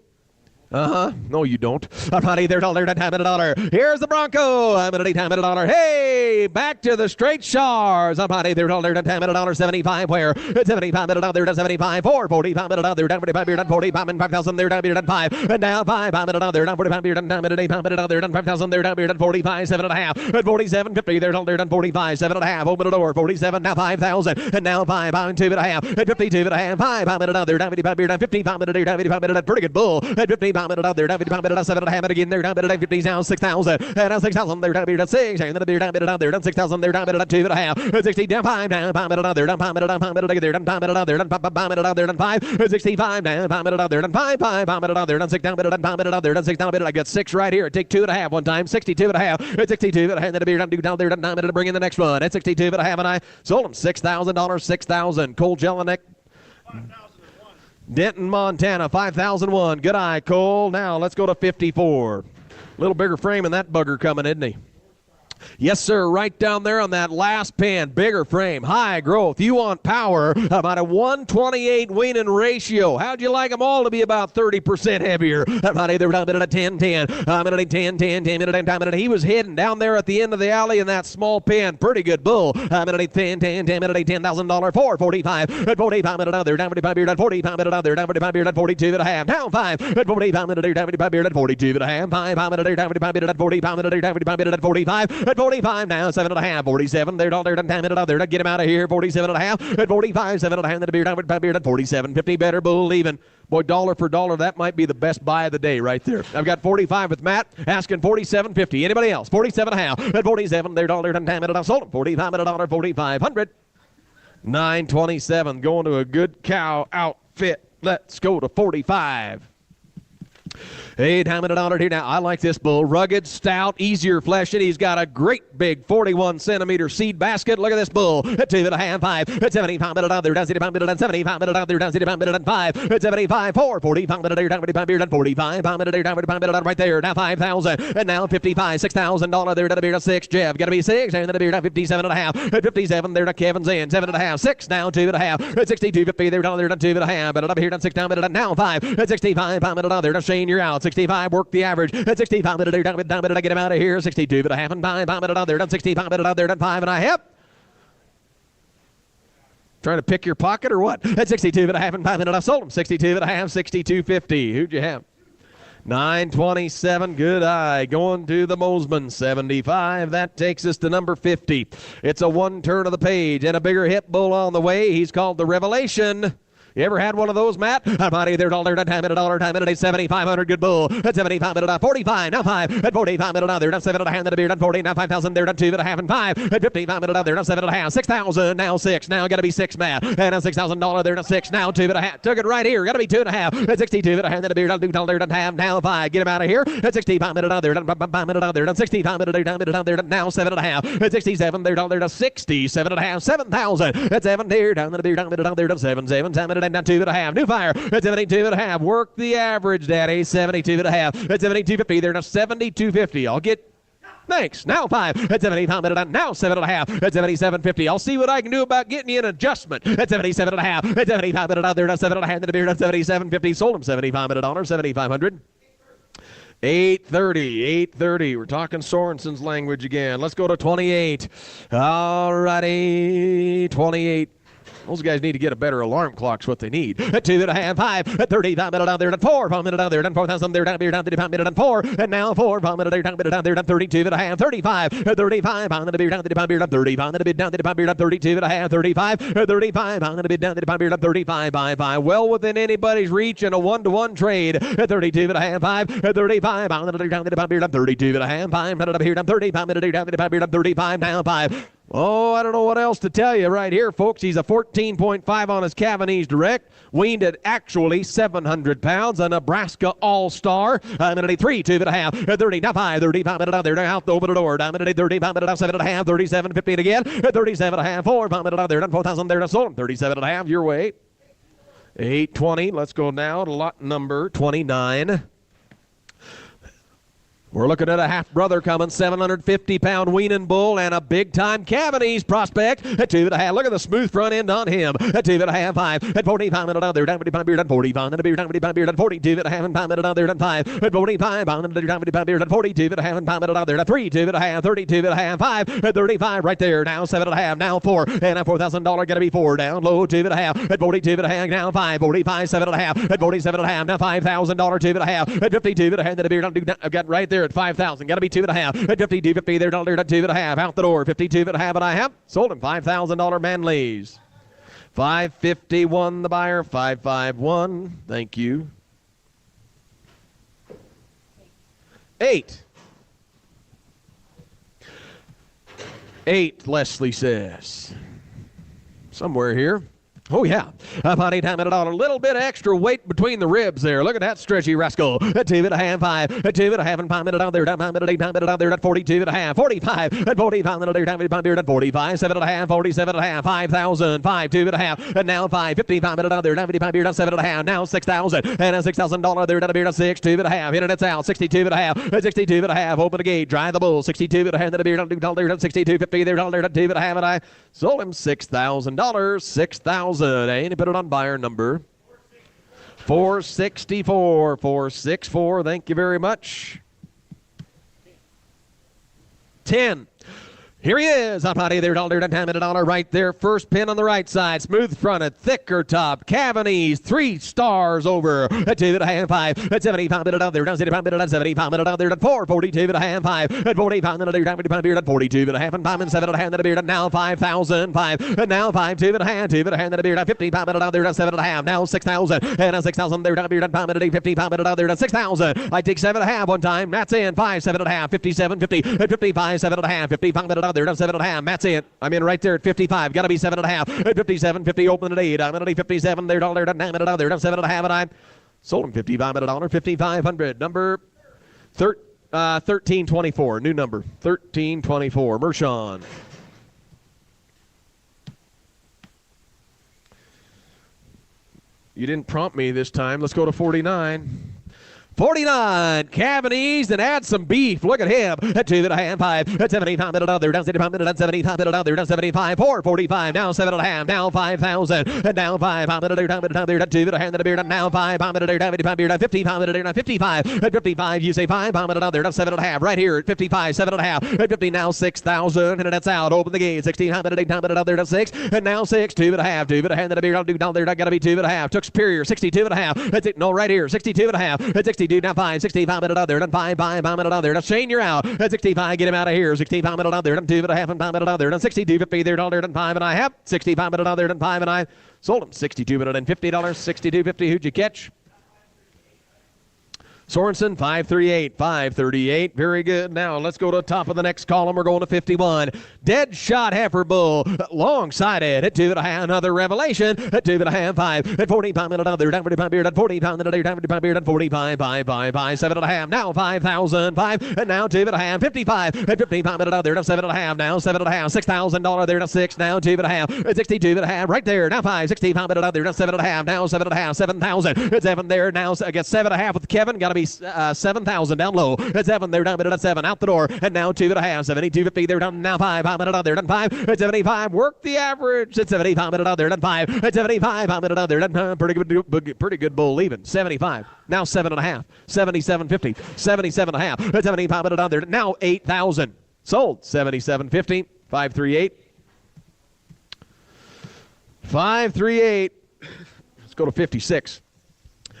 No, you don't. I'm not either. $1. Here's the Bronco. I'm at $8. Hey, back to the straight shars. I'm not either. $75 where? 75 minute out there, 75, 4, 45 minute out there, down 45 beer, down 45, and 5,000 there, down beer, down 5, and now 5 minute out there, down 45 beer, down minute 8 minute out there, down 5,000 there, down beer, down 45, 7.5, and 47, 50 there, down 45, 7.5, open the door, 47, now 5,000, and now 5, 2.5, and 52 and a half, 5 minute out there, down 55 beer, down 55 minute there, down 55 minute, pretty good bull, at 55 minute out there, down 55 minute, 7.5 minute again there, down minute 50 now 6,000, and now 6,000 there, down beer, down 6, and then the beer, down minute out there, down 6,000 there, down minute 2.5, and 60 down 5, down 5 minute out there, down 5 minute, down 5 minute there, down 5 minute out there, down 5 minute out there, down 5, 65 down 5 minute out there, down 5 minute out there, down 6 down minute, down 5 minute out there, down 6 down minute. I got 6 right here. Take 2.5 one time, 62 and a half, 62 and a half, then a beer down there, down 9 minute to bring in the next one, at 62 and a half, and I sold him $6,000, 6,000. Cole Jelinek, Denton, Montana, 5,001. Good eye, Cole. Now let's go to 54. Little bigger frame in that bugger coming, isn't he? Yes, sir, right down there on that last pin. Bigger frame, high growth. You want power, about a 128 weaning ratio. How'd you like them all to be about 30% heavier? About either down at a 10-10. I'm at a 10-10, 10 minute, time minute. He was heading down there at the end of the alley in that small pin. Pretty good bull. I'm at a 10-10, 10 minute, $10,000, 445. At 45 minute out there, down 45 beard, at 45 minute out there, down 45 beard, at 42 and a half. Now 5. At 45 minute, down 45 beard, at 42 and a half. 5 minute, down 45 beard, at 45 minute, down 45 beard, at 45. At 45 now, 7.5, 47. They're down there, down minute out there. Get him out of here. 47 and a half. At 45, 7.5. Then the beard down with beard at 47. 50 better bull even. Boy, dollar for dollar, that might be the best buy of the day right there. I've got 45 with Matt, asking 47.50. Anybody else? 47 and a half. At 47, they're down there, down minute. I sold him. 45 minute dollar, 4,500. 927, going to a good cow outfit. Let's go to 45. Hey, time at $1 here now. I like this bull. Rugged, stout, easier fleshing. He's got a great big 41-centimeter seed basket. Look at this bull. At 2.5, 5. At 75 minute out there, down 75 minute, down 75 minute out there, down 75 minute, down 5. At 75, 4. 45 minute there, down 45 beer, down 45. 5 minute there, down 45 minute, right there. Now 5,000. And now 55, $6,000 there, down a beer, down 6. Jeff, got to be 6. And then a beer, down 57 and a half. At 57 there, down Kevin's in. 7.5, 6. Now 2.5. At 62, 50 there, down there, down 2.5. But up here, down 6 down minute, now 5. At 65, 5 minute out there, down Shane, you're out. 65, work the average. At 65 minute, down minute, I get him out of here. 62 and a half, and 5 minute out there, down 65 minute out there, down 5 and a half. Trying to pick your pocket or what? At 62 and a half and 5 minutes, I sold him. 62 and a half, 62.50. Who'd you have? 927, good eye. Going to the Mosman, 75. That takes us to number 50. It's a one turn of the page and a bigger hip bull on the way. He's called the Revelation. You ever had one of those, Matt? I'm out of there, $1, time at $1, 7,500, good bull. At 75 minute, 45, now 5. At 45 minute, now they're done 7 and a half, then a beer, done 40, now 5,000, they're done 2 and a half and 5. At 55 minute, now they're done 7 and a half, 6,000, now 6. Now got to be 6, Matt. And a $6,000, they're done 6, now 2 and a half. Took it right here, got to be 2 and a half. At 62 and a half, then a beer, done $2, they're done half, now 5. Get him out of here. At 65 minute, now they're done 5 minute, now they're done 65 minute, they're done now 7 and a half. At 67, they're done 67 and a half, 7,000. At 7, they're down, then a beer, done they're done 7, 7, 7 minute, down 2 and a half. New fire at 72 and a half. Work the average, Daddy. 72 and a half. At 72.50, they're now 72.50. I'll get. Thanks. Now 5. At 75 minute. Now 7 and a half. At 77.50. I'll see what I can do about getting you an adjustment. At 77 and a half. At 75 minute. They're now 7 and a half. Then the beer at 77.50. Sold them 75 minute $, 7,500. 8:30. We're talking Sorensen's language again. Let's go to 28. All righty. 28. Those guys need to get a better alarm clock's what they need. At 2 and a half, 5, at 35 minute down there, done 4, 5 minute down there, done 4,000, they're down, beer down, 35 minute, done 4, and now 4, 5 minute, down, down there, done 32 and a half, 35, at 35, 5 minute, beer down, 35, beer down, 35, minute, down, 35, beer down, 32 and a half, 35, at 35, 5 minute, down, 35, beer down, 35, by 5, well within anybody's reach in a 1-to-1 trade. At 32 and a half, 5, at 35, 5 minute, down, 35, beer down, 32 and a half, 5 minute, beer down, 35 minute, down, 35, beer down, 35, now 5. Oh, I don't know what else to tell you right here, folks. He's a 14.5 on his Cavanese Direct, weaned at actually 700 pounds, a Nebraska All-Star. I'm at 3, 2 and a half, 30, now 5, 35 minute out there, now out the open the door. I'm at 35 minute out, 7 and a half, 37.50 again, 37 and a half, 4, 5 minute out there, done 4,000 there, done sold him, 37 and a half, your way. 8:20. Let's go now to lot number 29. We're looking at a half-brother coming, 750-pound weaning bull and a big-time Cavanese prospect. At 2 and a half, look at the smooth front end on him. At 2 and a half, 5. At 45 minute down there, down 55 beer, done 45. Then a beer, down 55 beer, done 42 and a half, and 5 minute down there, done 5. At 45, down 55 beer, done 42 and a half, and 5 minute down there, done 3, 2 and a half, 32 and a half, 5. At 35, right there, now 7 and a half, now 4. And a $4,000 gotta be 4. Down low, 2 and a half. At 42 and a half, now 5. 45, 7 and a half. At 47 and a half, now $5,000, 2 and a half. At 52 and a half, then a beer, done. I've got right there at 5,000. Gotta be 2 and a half. At 52.50, they're done 2 and a half. Out the door. 52 and a half, and I have sold him $5,000 Manleys. 551 the buyer. 551. Thank you. 8. 8. Leslie says. Somewhere here. Oh, yeah. About 8 time at $1. A little bit extra weight between the ribs there. Look at that stretchy rascal. At 2 and a half, 5. At 2 and a half, and 5 minute out there. Down 5 minute, 8 time minute out there. At 42 and a half. 45. At 45 minute, 8 time minute, beer. At 45. 7 and a half. 47 and a half. 5,000. 5. 2 and a half. And now 5. 55 minute out there. Down 55 beer. Down 7 and a half. Now 6,000. And a $6,000 there. Down a beer. Down 6. 2 and a half. In and it's out. 62 and a half. At 62 and a half. Open the gate. Drive the bull. 62 and a half. Then a beer. Down 2 there. Down 62.50 there. Down there. Down 2 and a half. And I sold him $6,000. 6,000. And he put it on buyer number 464. 464. Thank you very much. 10. Here he is, up out of there, $1, time at $1 right there. First pin on the right side, smooth fronted, thicker top, Cavanese, 3 stars over. At 2 and a half, 5. At 75 minute out there, down 75 minute out, 75 minute out there, at 4, 42 and a half, 5. At 45 minute out there, down 55 beard, at 42 and a half, and 5 and 7 and a half, and a beard, and now 5,000, 5. And now 5, 2 and a half, 2 and a half, and a beard, at 55 minute out there, down 7 and a half, now 6,000. And a 6,000 there, down a beard, at 5 minute, 55 minute out there, down 6,000. I take 7 and a half one time, that's in, 5, 7 and a half, 57, 50. At 55, 7 and a half, 55 minute out there, down 7 and a half. Matt's in. I'm in right there at 55. Got to be 7 and a half. At 57, 50, open at 8. I'm at 57. They're down there, down 9 minute out there, down 7 and a half, and I sold him 55 at $1, 5,500. Number 1324. New number 1324. Mershon. You didn't prompt me this time. Let's go to 49. 49. Cavanese and add some beef. Look at him. At 2.5, 5. At 75 minute out there. Down 75 minute. At 75 minute out there. Down 75. 445. Now 7.5. Now 5,000. And now 5. Minute there. Down there. At 2.5 minute beer. Now 5. Minute there. Down 55 beer. 55 minute there. 55. At 55. You say 5. Minute out there. Down 7.5. Right here at 55. 7.5. At 50 now 6,000. And that's out. Open the gate. 16. Minute down out there. Down 6. And now 6. 2.5. 2.5 minute beer. Down there. Got to be 2.5. Took Superior. 62.5. That's it. No, right here. 62.5. At 62. Now 5, 65 minute out there, done 5 minute out there. Now Shane, you're out. At 65, get him out of here. 65 minute out there, done 2.5 and 5 minute out there, done 62.50 there, down there, done 5.5. 65 minute out there, done 5.5. Sold him 62 minute and $50. 62.50. Who'd you catch? Sorensen, 538, 538. Very good. Now let's go to the top of the next column. We're going to 51. Dead shot heifer bull, long-sided at 2.5. Another revelation at 2.5, 5. At 45 minute out there, down 45 beard, at 45 minute down 45 beard, at 45, 5, 7.5. Now 5,000, 5. And now 2.5, 55. At 55 minute out there, down 7.5. Now 7.5, $6,000 there, down 6. Now 2.5. At 62.5, right there. Now 5, 65 minute out there, down 7.5. Now 7.5, 7,000. At 7 there. Now I guess 7.5 with Kevin. Got to be 7,000 down low. At 7 there, down at 7 out the door. And now 2.5, 72.50 there, down now 5 minute out there, done 5. At 75, work the average. At 75 minute out there, done 5. At 75 minute out there, done pretty good bull leaving. 75. Now 7.5. 77.50. 77.5. At 75 minute out there, now 8,000. Sold. 77.50. 538. 538. Let's go to 56.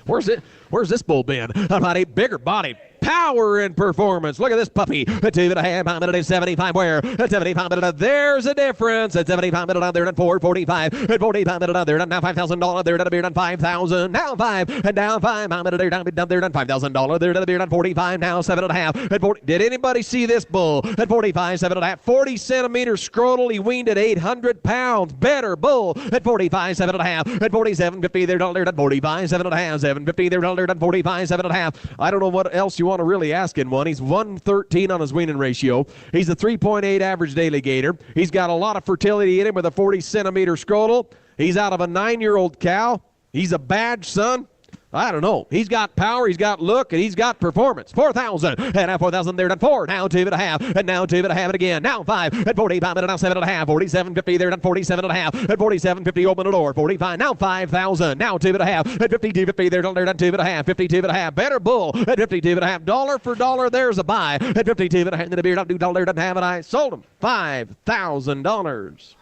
Where's this bull been? About a bigger body. Power and performance. Look at this puppy. At 2.5 minute, 75 where? At 75 minute, there's a difference. At 75 minute, there, done 445. At 45 minute, there, done now $5,000. There, done a beer, done 5,000. Now 5. And down 5 minute, there, done $5,000. There, done a beer, done 45. Now 7.5. At 40. Did anybody see this bull? At 45, 7.5. 40 centimeters scrotal. He weaned at 800 pounds. Better bull. At 45, 7.5. At 47.50, there, done 45, 7.5. 7.50, there, done 45, 7.5. I don't know what else you want to really ask in one. He's 113 on his weaning ratio. He's a 3.8 average daily gainer. He's got a lot of fertility in him with a 40 centimeter scrotal. He's out of a 9-year-old cow. He's a badge son. I don't know. He's got power, he's got look, and he's got performance. 4,000. And now 4,000 there, done 4. Now 2.5. And now 2.5 it again. Now 5. At 45 minute, now 7.5. 47.50 there, done 47.5. At 47.50, open the door. 45. Now 5,000. Now 2.5. At 52.50 there, done 2.5. 52.5. Better bull. At 52.5. Dollar for dollar, there's a buy. At 52.5, the beer, don't do dollar, doesn't have it. I sold him. $5,000.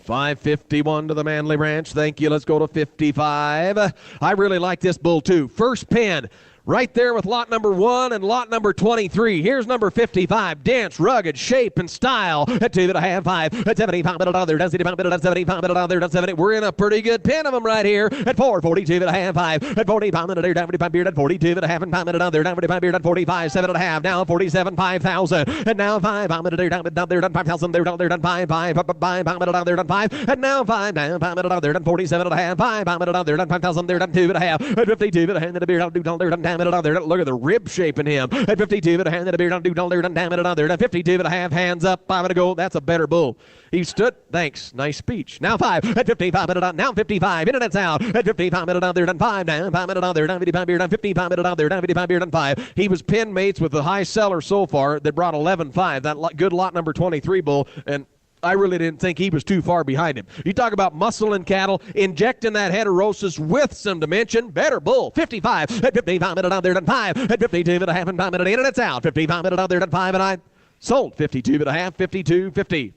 551 to the Manley Ranch. Thank you. Let's go to 55. I really like this bull too. First pin. Right there with lot number 1 and lot number 23. Here's number 55. Dense, rugged, shape, and style. At 2.5, 5. At 75 minute out there. Down 75 minute. At 75 minute out there. Down 70. We're in a pretty good pin of them right here. At 4, 42.5, 5. At 45 minute there. Down 45 beard. At 42.5 and 5 minute out there. Down 45 beard. At 45, 7.5. Now 47, 5,000. And now 5 minute there. Down there. Done 5,000 there. Down there. Done 5 minute out there. Done 5. And now 5 minute out there. Done 47.5. 5 minute out there. Done 5,000 there. Done 2.5. At 52 minute. The beard. Down there. Done minute out there. Look at the rib shape in him. At 52 minute, hand in the beard, down there, damn it, out there. At 52.5, hands up, 5 minute go. That's a better bull. He stood. Thanks. Nice speech. Now 5. At 55 minute, now 55. In and it's out. At 55 minute, out there, done 5. Down 5 minute, out there, down 55 beard, down 55 minute, out there, down 55 beard, done 5. He was pin mates with the high seller so far that brought 11.5. That good lot number 23 bull, and I really didn't think he was too far behind him. You talk about muscle in cattle, injecting that heterosis with some dimension. Better bull. 55. At 55 minute out there, done 5. At 52.5 and 5 minute in, and it's out. 55 minute out there, done 5, and I sold. 52.5, 52.50.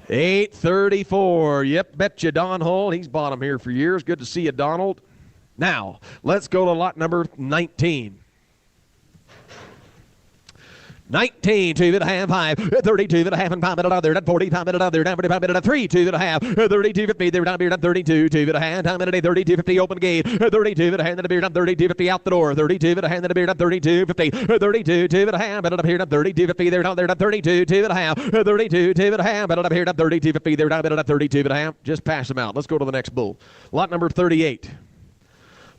834. Yep, betcha Don Hull. He's bought him here for years. Good to see you, Donald. Now, let's go to lot number 19. 19, 2.5, 5, 32.5 and 5 minute out there, 45 minute out there, down 45 minute, 3, 2.5, 32.50 there, down beer, down 32, 2.5, down minute, 32.50 open gate, 32 and the beer, down 32.50 out the door, 32 and the beer, down 32.50, 32, 2.5, minute up here, down 32.50 there, down there, down 32, 2.5, 32, 2.5, minute up here, down 32.50 there, down minute, down 32.5. Just pass them out. Let's go to the next bull. Lot number 38.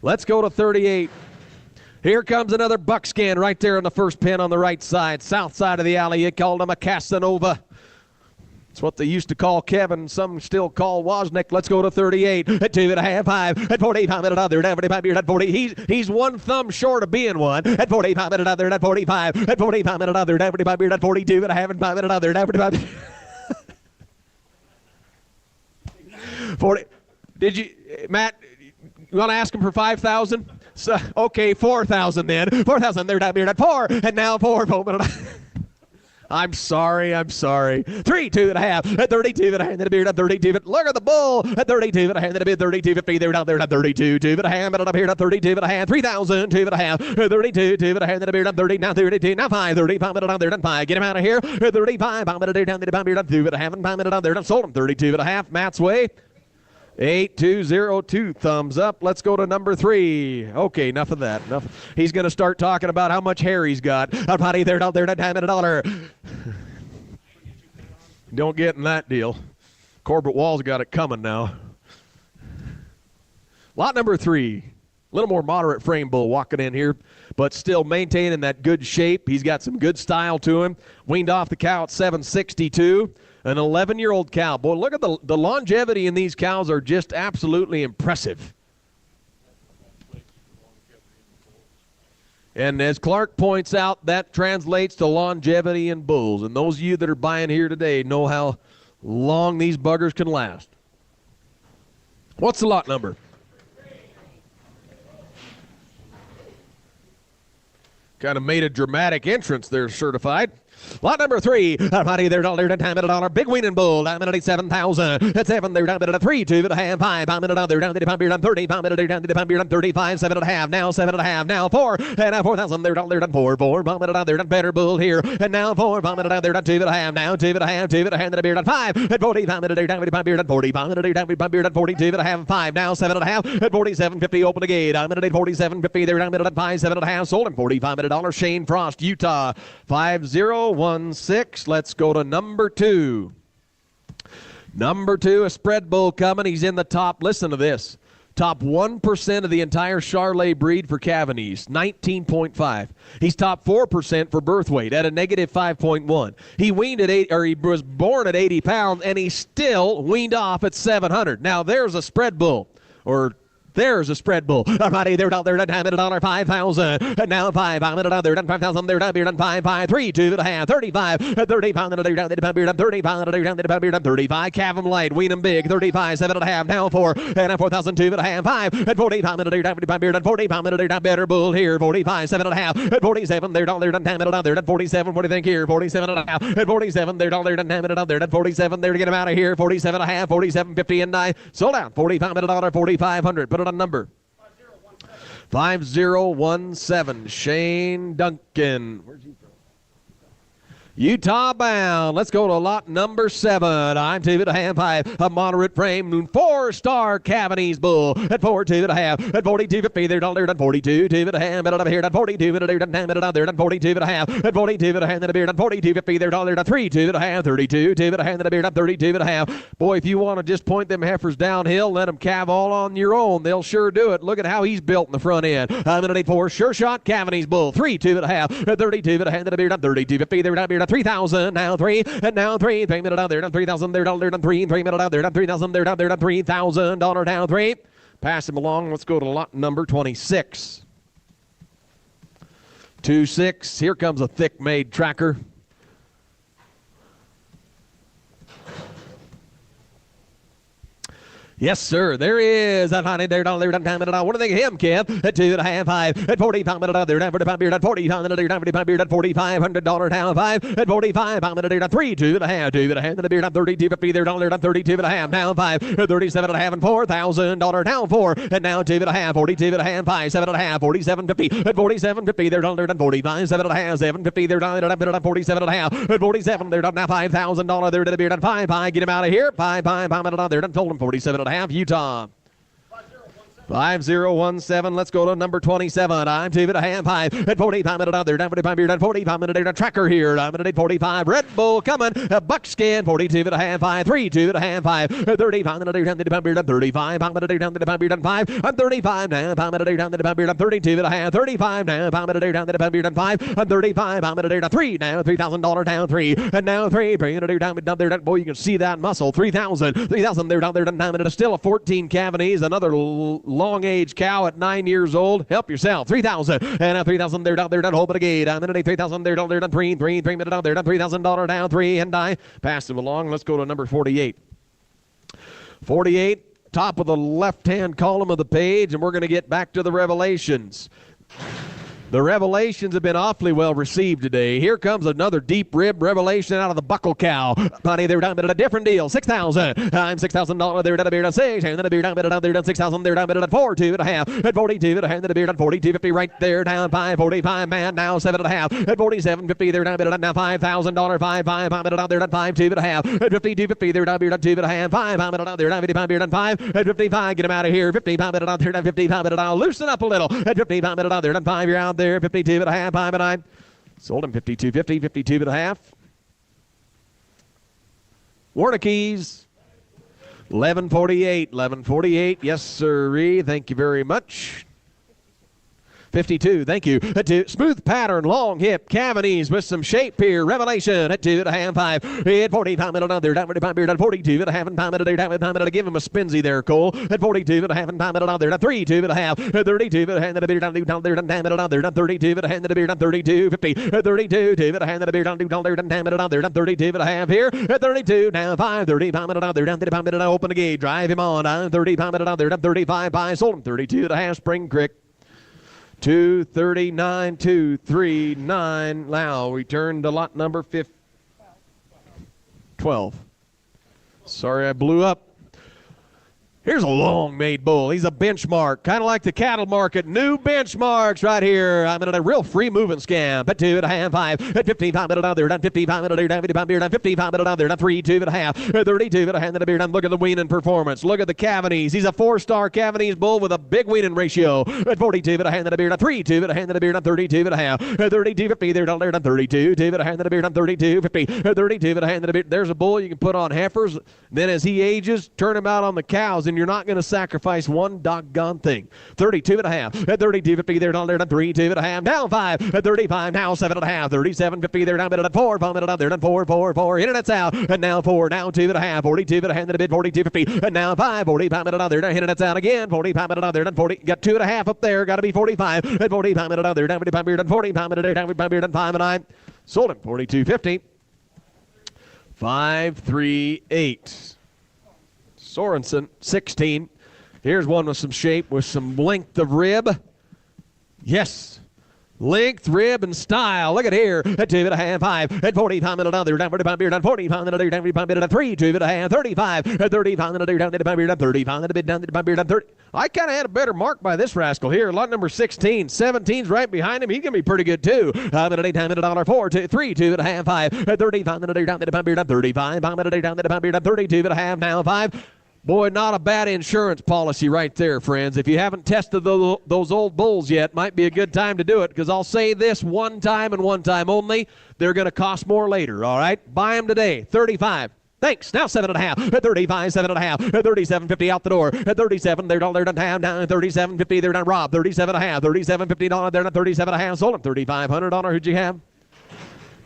Let's go to 38. Here comes another buckskin right there in the first pin on the right side, south side of the alley. You called him a Casanova. It's what they used to call Kevin. Some still call Wozniak. Let's go to 38. At 2.5, 5. At 45 minute other. At 45 minute at 40. He's one thumb short of being one. At 45 minute other. At 45. At 45 minute other. At 45 minute at 42 and a half and 5 minute other. At 45. 40. Did you, Matt? You want to ask him for 5,000? So, okay, 4,000 then. 4,000. They're down here at 4, and now 4. I'm sorry. 3, 2 and a half. At 32 and a hand. At a beard at 32. Look at the bull. At 32 and a hand. At a bid 32.50. They're down there at 32. 2 and a hand. But up here at 32 and a hand. 3,000. 2 and a half. 32. 2 and a hand. At a beard at 30. Now 32. Now 5. 35 minutes down there. 5. Get him out of here. 35. I'm going to do down there. Beard at 2 and a half. And 5 minutes down there. Sold him 32 and a half. Matt's way. 8202, thumbs up. Let's go to number 3. Okay, enough of that. Enough. He's going to start talking about how much hair he's got. Up high there, down there, time and a dollar. Don't get in that deal. Corbett Wall's got it coming now. Lot number 3. A little more moderate frame bull walking in here, but still maintaining that good shape. He's got some good style to him. Weaned off the cow at 762. An 11-year-old cow. Boy, look at the longevity in these cows are just absolutely impressive. And as Clark points out, that translates to longevity in bulls. And those of you that are buying here today know how long these buggers can last. What's the lot number? Kind of made a dramatic entrance there, certified. Lot number 3, money there, dollar, time at a dollar. Big winning bull, down at 7,000. At 7, they're down at a 3, 2 and a half, 5, pound minute other, down to the pound beard on 30, pound minute down to the pound beard on 35, 7 and a half, now 7 and a half, now 4, and now 4,000, they're dollar on 4, pound minute out there, done better bull here, and now 4, pound minute out there, done 2 and a half, now 2 and a half, 2 and a half, and a beard on 5, at 40, pound minute down to the pound beard on 40, pound minute down to the pound beard on 42 and a half, 5, now 7 and a half, at 47.50, open the gate, I'm at 47.50, they're down minute at 5, 7 and a half, sold him, 45 minute dollar, Shane Frost, Utah, 5016. Let's go to number 2. Number 2, a spread bull coming. He's in the top. Listen to this. Top 1% of the entire Charolais breed for Cavanese, 19.5. He's top 4% for birth weight at a negative 5.1. He weaned at 8, or he was born at 80 pounds, and he still weaned off at 700. Now there's a spread bull, or there's a spread bull. Alrighty, they're down there, time at a dollar, 5,000. And now 5, I'm at another, done 5,000, they're down here, done 5, 5, 3, 2 and a half, 35, 30 pound, and they're down to the pound beard, 30 pound, and they're down to the pound beard, 35, calve them light, wean them big, 35, 7 and a half, now 4, and a 4,000, 2 and a half, 5, at 40 pound, and they're down to the pound beard, 40 pound, and they're down better bull here, 45, 7 and a half, at 47, they're down there, done time at another, at 47, what do you think here, 47 and a half, at 47, they're down there, done time at another, at 47, they're to get them out of here, 47 and a half, 47.50 and 9, sold out, 45 at a dollar, 4,500, put it on number. 5017, Shane Duncan. Where's he from? Utah bound. Let's go to lot number 7. I'm 2 and a half, 5. A moderate frame, 4-star Cavanese bull at 4, 2 and a half. At 42.50, they're down there at 42, 2 and a half. But up here at 42, and they're down there at 42 and a half. At 42 and a half, and a beard at 42.50, they're down there at 3, 2 and a half. 32, 2 and a half, and a beard at 32 and a half. Boy, if you want to just point them heifers downhill, let them calve all on your own. They'll sure do it. Look at how he's built in the front end. I'm at 84, sure shot Cavanese bull. 3, 2 and a half. At 32 and a half, and a beard at 32.50, they're down here at 3,000, now 3, and now 3, 3 minute out there, down 3,000, they're down there, down 3, 3 minute out there, down 3,000, they're down there, down $3,000, down 3. Pass him along. Let's go to lot number 26. 2-6. Here comes a thick-made tracker. Yes, sir. There is. What do you think of him, Kev? At 2 and a half, 5. At 40 pound minute, they're down for the pound beard at 40 pound minute, down for the pound beard at $4,500 down 5. At 45 pound minute, down 3, 2 and a half, 2 and a half, and the beard at 32.50, they're down there down 32 and a half, now 5. At 37 and a half, and $4,000 down 4. And now 2 and a half, 42 and a half, 5, 7 and a half, 47.50. At 47.50, they're down there down 45, 7 and a half, 7.50, they're down there down 47 and a half. At 47, they're down now $5,000, they're to the beard at 5, 5, get him out of here. 5, pound minute, they're done, told him 47 and a half, Utah. 5017. Let's go to number 27. I'm 2.5 at 45 minute out there. Down 45 here. Down 45 minute tracker here. I'm at 45. Red Bull coming. Buckskin 42.5. 5 3 2.5 5 35 minute down the pump here. 35. I'm gonna down the pump here. 5. I'm 35 now. I'm gonna down the pump here. 32.5. 35 now. I'm gonna down the pump here. 5. I'm 35. I'm gonna down 3 now. $3,000 down 3. And now 3. Bring it down there. Boy, you can see that muscle. 3,000. 3,000 there down there. 9 minutes. Still a 14 cavities. Another long age cow at 9 years old. Help yourself. 3,000 and 3,000 there down there. Don't open a gate. I'm in 3,000 there down there. 3 minutes down there. $3,000 down 3 and I pass him along. Let's go to number 48. 48, top of the left-hand column of the page, and we're going to get back to the revelations. The revelations have been awfully well received today. Here comes another deep rib revelation out of the buckle cow. Buddy, they're down at a different deal. 6,000. I'm $6,000. They're down a beard on 6. And then a beard down there down 6,000. They're down at 4, 2.5. At 42, at a hand, and a beard on 42.50 right there down 5.45. Man, now 7.5. At 47.50, they're down at now $5,000. 5, I'm at there down 5, 2.5. At 52.50, they're down beard on 2.5. 5, I'm at there down 55 beard on 5. At 55, get him out of here. 55 at there down 55 at loosen up a little. At 55 at there down 5, you're out there. 52.5, 5 and 9. Sold him 52.50, 52.5. Warnickies, 11.48, 11.48. Yes, sirree. Thank you very much. 52, thank you. Smooth pattern, long hip, cavities with some shape here. Revelation at 2.5, 5. At 45 minutes there, down 45 beard at 42.5 and 5 minutes there, down 5 minutes. Give him a spinsy there, Cole. At 42.5 and 5 minutes there, 3, 2.5. At 32, hand the beard down there, down 10 minutes there, down 32, hand the beard down 32.50. At 32, hand the beard down there, down 10 minutes there, down 32.5 here. At 32, down 5, 35 minutes there, down 35 minutes. Open the gate, drive him on. Down 35 minutes there, down 35 by. Sold him 32.5, Spring Creek. 239, 239. Now we turn to lot number 12. Sorry, I blew up. Here's a long-made bull. He's a benchmark, kind of like the cattle market. New benchmarks right here. I'm in a real free-moving scam. At 2.5, 5. At 55 minutes down there. Down 55 minutes there. Down 55 beer. Down 55 minutes down there. Down 3, 2.5. At 32 minutes hand the beer. Down. Look at the weaning performance. Look at the cavities. He's a 4-star cavities bull with a big weaning ratio. At 42 minutes hand the beer. Down 3, 2 minutes hand the beer. Down 32.5. At 32.50 there. Down there. Down 32. 2 minutes hand the beer. Down 32.50. At 32 minutes hand the beer. There's a bull you can put on heifers. Then as he ages, turn him out on the cows. And you're not going to sacrifice one doggone thing. 32.5. At 32.50 there, down there, down 3, 2.5, down 5. At 35, now 7.5. 37.50 there, down at 4, bomb it down there, down 4, 4, 4. Internet's out. And now 4, now 2.5. 42 at a hand at a bid, 42.50. And now 5, 45 minutes down there, down internet's out again. 45 minutes down there, down 40. Got 2.5 up there, got to be 45. At 45 minutes down there, down 45 beer, down 45 minutes there, down 45 beer, down 5 and 9. Sold him 42.50. 538. Sorensen, 16. Here's one with some shape, with some length of rib. Yes. Length, rib, and style. Look at here. At 2.5, 5. At 45 minutes down there, down 45 beer, down 45 minutes there, down 45 minutes, down 3, 2.5, 35. At 35 minutes there, down 35 beer, down 35 minutes down 35 beer, down 30. I kind of had a better mark by this rascal here. Lot number 16. 17's right behind him. He's going to be pretty good, too. I'm at $8 4, 2, 3, 2.5, 5. At 35 minutes there, down 35 beer, down 35. I'm at $8 down 35 beer, down 32.5, now 5. Boy, not a bad insurance policy right there, friends. If you haven't tested those old bulls yet, might be a good time to do it, because I'll say this one time and one time only, they're going to cost more later, all right? Buy them today, 35. Thanks. Now 7.5. At 35, 7.5. At 37.50 out the door. At 37, they're down down 37.50. They're down Rob. 37.5. $37.50. They're down 37.5. Sold them $3,500. Who'd you have?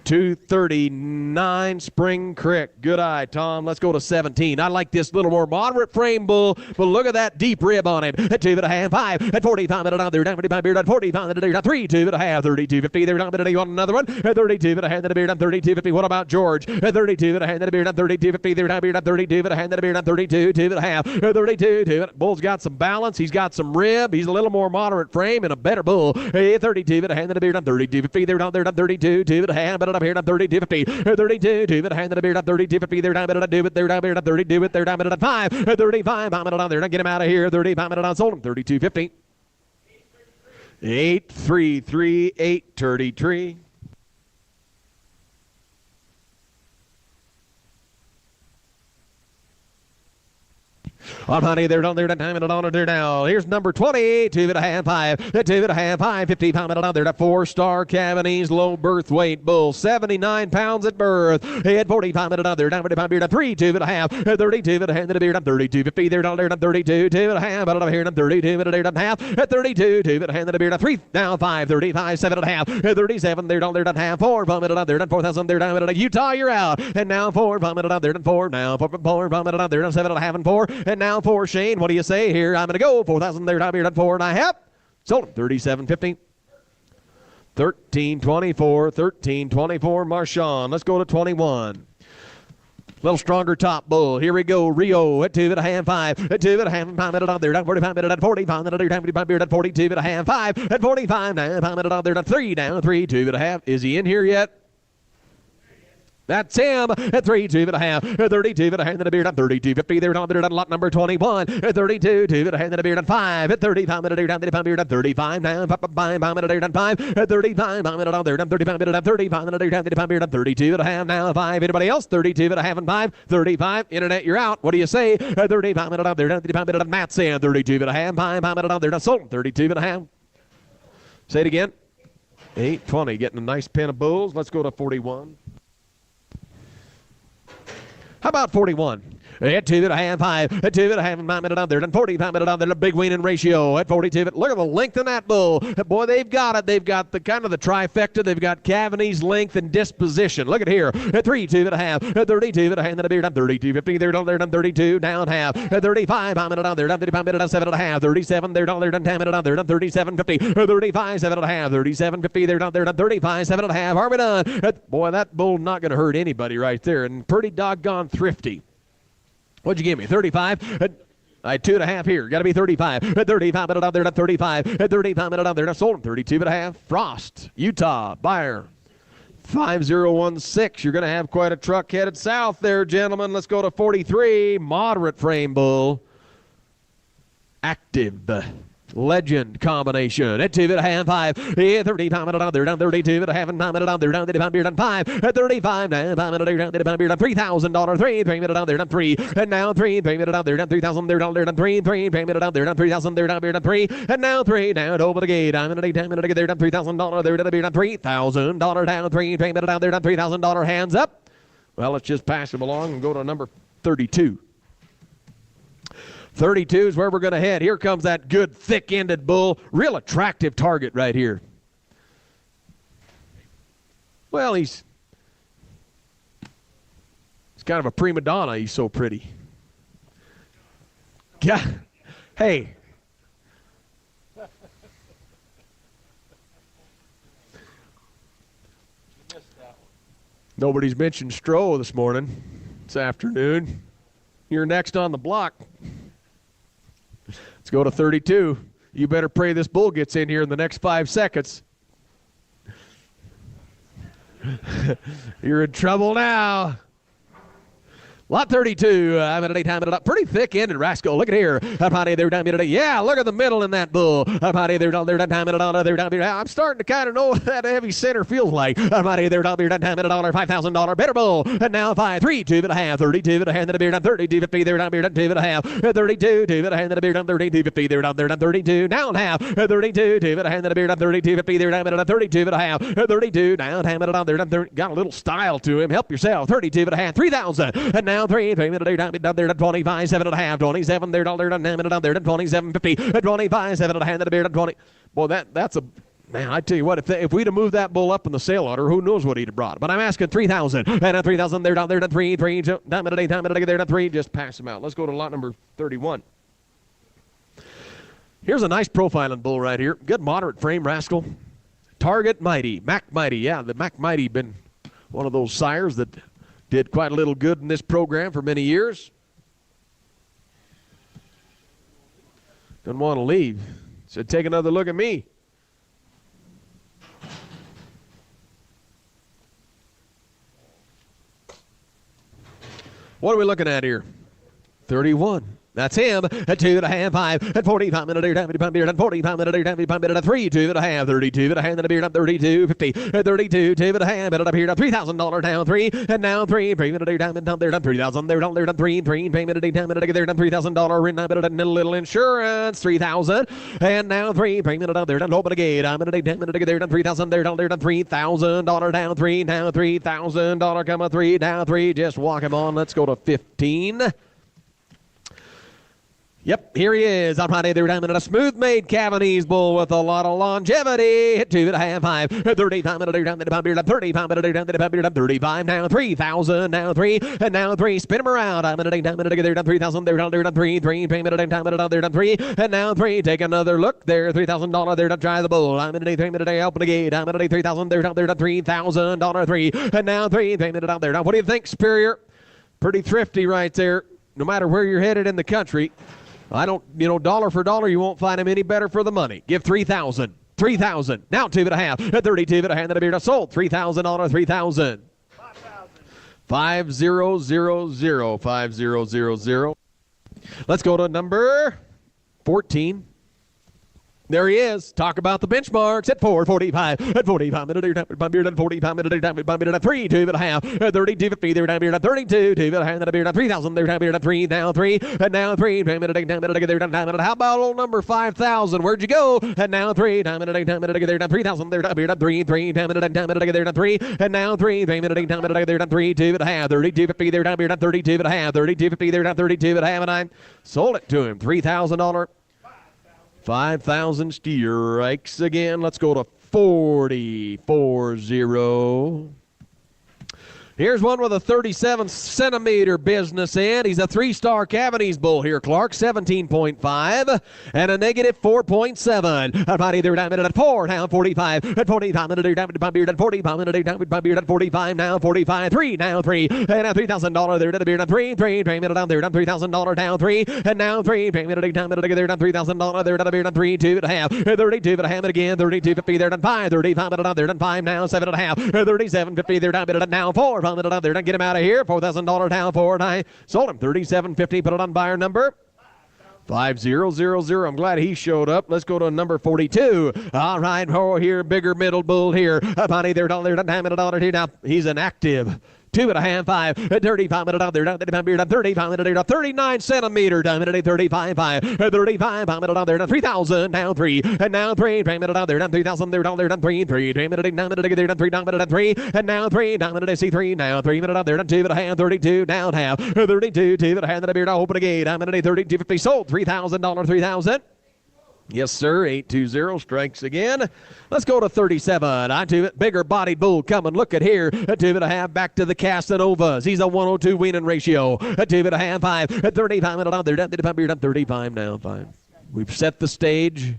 239 Spring Creek. Good eye, Tom. Let's go to 17. I like this little more moderate frame bull, but look at that deep rib on him. At 2.5, 5. At 45 minutes down there, down 55 beard, down 45 minutes down 3, 2.5, 32.50. They're down minute. You want another one? At 32 minutes, hand the beard, down 32.50. What about George? At 32 minutes, hand the beard, down 32.50. They're down beard, down 32 minutes, hand the beard, down 32, 2.5. At 32, 2. Bull's got some balance. He's got some rib. He's a little more moderate frame and a better bull. At 32 minutes, hand the beard, down 32.50. They're down there, down 32, 2.5. But up here, down 32.50. 32, 2, but hand the beard up 32.50. They're down, but do it. They're down, but 30, do it. They're down, but 5. 35, I'm down there. Get him out of here. 35 minutes on. Sold him 32.50. 833, 833. On honey, they're down there, time it on there now. Here's number 20, 2.5, 5, 2.5, 5, 50 pound it on there. 4-star Cavanese low birth weight bull, 79 pounds at birth. He had 40 pound it on there, down 40 pound beard, 3, 2.5, 32 but a hand to the beard, 32, 50 there, down there, 32, 2.5, but over here, 32 but a beard, half, 32, 2 but a hand to the beard, 3, down 5, 35, 7.5, 37 there, down there, half, 4, bomb it on there, 4,000 there, down it, Utah, you're out, and now 4, bomb it on there, 4, now 4, bomb it on there, 7.5 and 4, and now 4, Shane, what do you say here? I'm gonna go 4,000 there, down here, 4.5, sold 37.50. 13.24, 13.24, Marshawn. Let's go to 21. Little stronger top bull. Here we go. Rio at 2.5, 5. At 2.5, pound it on there. Down 45 minute at 40. Pound it on there. Down 45 beard at 42.5, 5. At 45 now. Pound it on there. Down 3. Down 3. 2.5. Is he in here yet? That's him at 3, 2.5, 32, but a hand in the beard on 32.50. They're on there on lot number 21. At 32, 2, but a hand in the beard on 5. At 35 minute down, 35 beard on 35 now. Bye, minute on 5. At 35 minute on there, 35 minute on 35 minute down, 35 beard on 32 and a half now. 5. Anybody else? 32 and a half and 5. 35. Internet, you're out. What do you say? At 35 minute on there, 35 minute on Matt saying 32 and a half. 5 minute on there, sold 32 and a half. Say it again. 8:20. Getting a nice pen of bulls. Let's go to 41. How about 41? At 2.5, 5. At 2.5, 5 minute on there. And 45 minute on there. A big weaning ratio at 42. Look at the length in that bull. Boy, they've got it. They've got the kind of the trifecta. They've got Cavanese length and disposition. Look at here. At 3, 2.5. At 32 and a hand in the beard. I'm 32.50. They're down there. I'm 32 down half. At 35, 5 minute on there. I'm 55 minute on 7.5. 37. They're down there. 10 minute on there. I'm 37.50. 35, 7.5. 37.50. They're down there. 35, 7.5. Are we done? Boy, that bull not going to hurt anybody right there. And pretty doggone thrifty. What'd you give me? 35? I had 2.5 here. Got to be 35. At 35 minute on there. At 35. At 35 minute on there. I sold him 32.5. Frost, Utah, buyer. 5016. You're going to have quite a truck headed south there, gentlemen. Let's go to 43. Moderate frame bull. Active. Legend combination at 2.5, 5. Yeah, 30 pound minute on there, down 32 and a half and 5 minute on there, down 30 pound beard on 5. At 35 now, 5 minute down 30 pound beard on $3,000, 3 minute on there, down 3. And now 3 minute on there, down 3,000 there, down there, down 3 minute on there, down 3,000 there, down beard on 3. And now 3 down over the gate. I'm in a 10 minute there, down $3,000 there, down beard on $3,000 down 3 minute down there, down $3,000. Hands up. Well, let's just pass them along and go to number 32. 32 is where we're going to head. Here comes that good thick-ended bull. Real attractive target right here. Well, he's kind of a prima donna. He's so pretty. Yeah. Hey. Nobody's mentioned Stroh this morning, this afternoon. You're next on the block. Let's go to 32. You better pray this bull gets in here in the next 5 seconds. You're in trouble now. Lot 32, I'm at any time it up. Pretty thick-ended rascal. Look at here. Up high there, down today. Yeah, look at the middle in that bull. Up high there, down there, down time it on there, down here. I'm starting to kind of know what that heavy center feels like. Up high there, down there, down time it on $5,000 better bull. And now 5, 3, 2.5, 32 and a hand in the beard, down 32.50 there, down beard, down 2.5, 32, 2 and a hand in the beard, down 32.50 there, down 32, down half, 32, 2 and a hand in the beard, down 32.50 there, down 32 and a half, 32, down time it on there, down 30, got a little style to him. Help yourself. 32 and a half, 3,000, and now 3 minute down there, down 25, 7 and a half, 27 there, down there, down minute down there, down 27.50, 25, 7 and a hand in the beard, down 20. Boy, that's a man. I tell you what, if we'd have moved that bull up in the sale order, who knows what he'd have brought. But I'm asking 3,000, and at 3,000 there, down there, down 3, down minute 8, down minute there, down 3. Just pass him out. Let's go to lot number 31. Here's a nice profiling bull right here. Good moderate frame rascal. Target Mighty, Mac Mighty. Yeah, the Mac Mighty been one of those sires that did quite a little good in this program for many years. Didn't want to leave. Said, take another look at me. What are we looking at here? 31. That's him at 2.5, 5, at 45 minute air time, pump beard, at 45 minute air time, pump beard, at 3, 2.5, 32, and a hand, and a beard, up 32, 50, at 32, 2.5, and up here, $3,000 down, 3, and now 3, minute air time, and down there, done 3,000, there, down there, done 3, payment at 8 time, and there, done $3,000, in a little insurance, 3,000, and now 3, payment at there, done open a gate, I'm at 8 time, and there, done 3,000, there, done $3,000 down, 3, now $3,000, come a 3, down 3, just walk him on, let's go to 15. Yep, here he is. I'm right there, diamond, a smooth-made Cavanese bull with a lot of longevity. Hit 2.5, 5, 35 minute down to the pump beard, 35 minute down to the pump beard, 35 now, 3,000 now, 3, and now 3. Spin him around. I'm in a down minute there, done 3,000 there, done 3, payment at time minute there, done 3, and now 3. Take another look there, $3,000 there, done try the bull. I'm in a 3 minute day, open the gate. I'm in a 3,000 there, done $3,000 3, and now 3, payment down there. Now, what do you think, Superior? Pretty thrifty right there. No matter where you're headed in the country. I don't, dollar for dollar, you won't find him any better for the money. Give 3,000. 3,000. Now 2.5. At 32, but a hand that a beard. Sold. $3,000. 3,000. 5000. 5000. Let's go to number 14. There he is. Talk about the benchmarks at 4:45. At 45 minute time beard, at 45 minute time beard, at 3, 2.5. At 32, 50 there time beard, at 32, 2.5 that beard, at 3,000 there time beard, at 3, now 3, and now 3. Minute time minute there time minute. How about old number 5,000? Where'd you go? And now 3 time minute there time 3,000 there time beard, at 3, 3 time minute there time 3, and now 3 minute time minute there time 3, 2.5. 32, 50 there time beard, at 32.5. 32, 50 there time 32.5, and I sold it to him. $3,000. 5,000 strikes again. Let's go to 40. Here's one with a 37-centimeter business end. He's a 3-star Cavanese bull here, Clark. 17.5 and a negative $4.7. About either down at 4 now 45. At 45 minute down with beard at 45 minute down with beard at 45 now 45 3 now 3 and now $3,000 there to the beard at 3 minute down there down $3,000 down 3 and now 3 minute down minute there down $3,000 there to the beard at 3 2.5 32 but a ham again 32.50 there down 5 35 minute down there down 5 now 7.5 37.50 there down minute now 4 minute down there. Don't get him out of here. $4,000 down 4 and I sold him. 37.50. Put it on buyer number 5000. I'm glad he showed up. Let's go to number 42. All right, here, bigger middle bull here. Bonnie there, $1 here. Now he's an active 2.5, 5, 35 minute out there, down 35 minute 39 centimeter, down minute 35, 5, 35 minute out there, down 3,000, down 3, and now 3, minute out there, down 3,000, there, down 3, minute down minute there, down 3, down minute 3, and now 3, down minute C3, now 3 minute out there, down 2.5, 32, down half, 32, 2 minute hand that a beard, open a gate, down minute 32, 50, sold, $3,000, 3,000. Yes, sir. 820 strikes again. Let's go to 37. I do it. Bigger bodied bull coming. Look at here. A 2.5 back to the Casanovas. He's a 102 winning ratio. A 2.5, 5. At 35 minute on there. Down 35 now. 5. We've set the stage.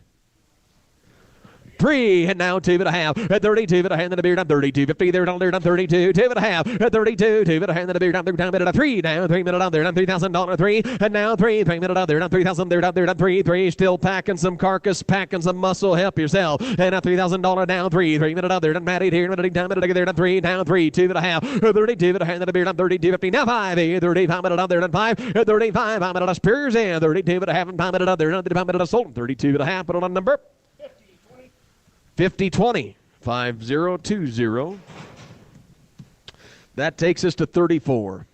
3 and now 2.5 at 32 but a hand and a beard on 32 50 there down there on 32 2.5 at 32 2 but a hand and a beard on 3 now 3 minute on there on $3,000 3 and now 3 minute on there on 3,000 there down there on 3 still packing some carcass packing some muscle help yourself and a $3,000 down 3 minute on there on Matty here minute down minute there on 3 down 3 2.5 32 but a hand and a beard on 32 50 now 5 35 minute on there on 5 35 minute on Spears in 32 but a half and 5 minute on there on 35 minute on Sultan 32 but a half put it on number 50-20, 5020. That takes us to 34.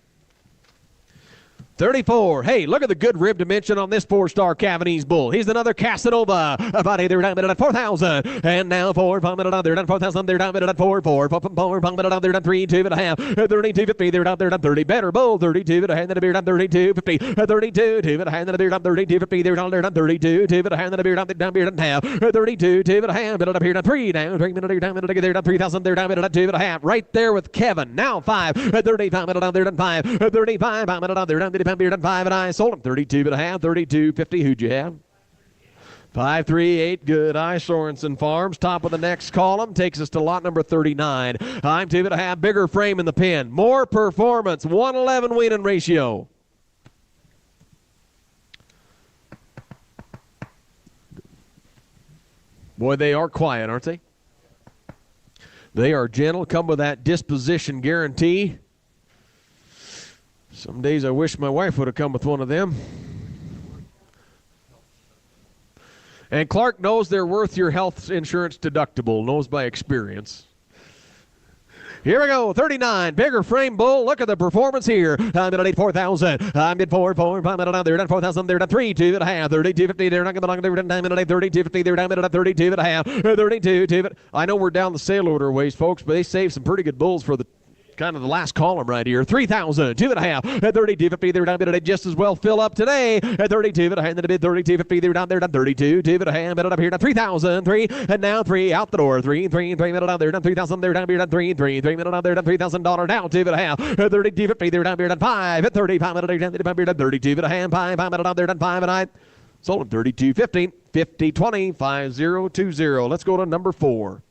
34. Hey, look at the good rib dimension on this 4-star Cavanese bull. He's another Casanova. About either down minute at 4,000. And now 4, 5 minute on there, down 4,000. They're down minute at 4, 5 minute on there, down 3, 2.5. 32, 50. They're down there, down 30. Better bull. 32, but a hand and a beard on 32, 50. 32, 2, but a hand and a beard on 32, 50. They're down there, down 32, 2, but a hand and a beard on down beard on half. 32, 2, but a hand, but a beard on 3, down 3 minute, down minute, they're down 3,000. They're down minute at 2 but a half. Right there with Kevin. Now 5. 35 minute on there, down 5. 35 minute on there, down 35 beard on 5 and I sold him 32 but a half 32.50. Who'd you have? 538. Good eye. Sorensen Farms. Top of the next column takes us to lot number 39. I'm 2 but a half. Bigger frame in the pen. More performance. 111 winning ratio. Boy, they are quiet, aren't they? They are gentle. Come with that disposition guarantee. Some days I wish my wife would have come with one of them. And Clark knows they're worth your health insurance deductible, knows by experience. Here we go, 39, bigger frame bull. Look at the performance here. I'm at 4,000. I'm at 4, 4, 5, they're done 4,000. They're done 3, 2.5, 32.50. They're not going to belong. They're done 32.50. They're down at 32.5, 32, 2. I know we're down the sale order ways, folks, but they saved some pretty good bulls for the kind of the last column right here. 3,000, 2.5, at 32.50. They're down at just as well fill up today at 32, but I handed a bid 32.50. They're down there done 32, 2.5, but up here done 3,000, 3, and now 3 out the door. 3 minute down there done 3,000. They're down here done 3 minute down there done $3,000 down 2.5 at 32.50. They're down here done 5 at 35 minute down there done 32.5 5 minute down there done 5 and I sold them 32.50 50 20 5020. Let's go to number 4.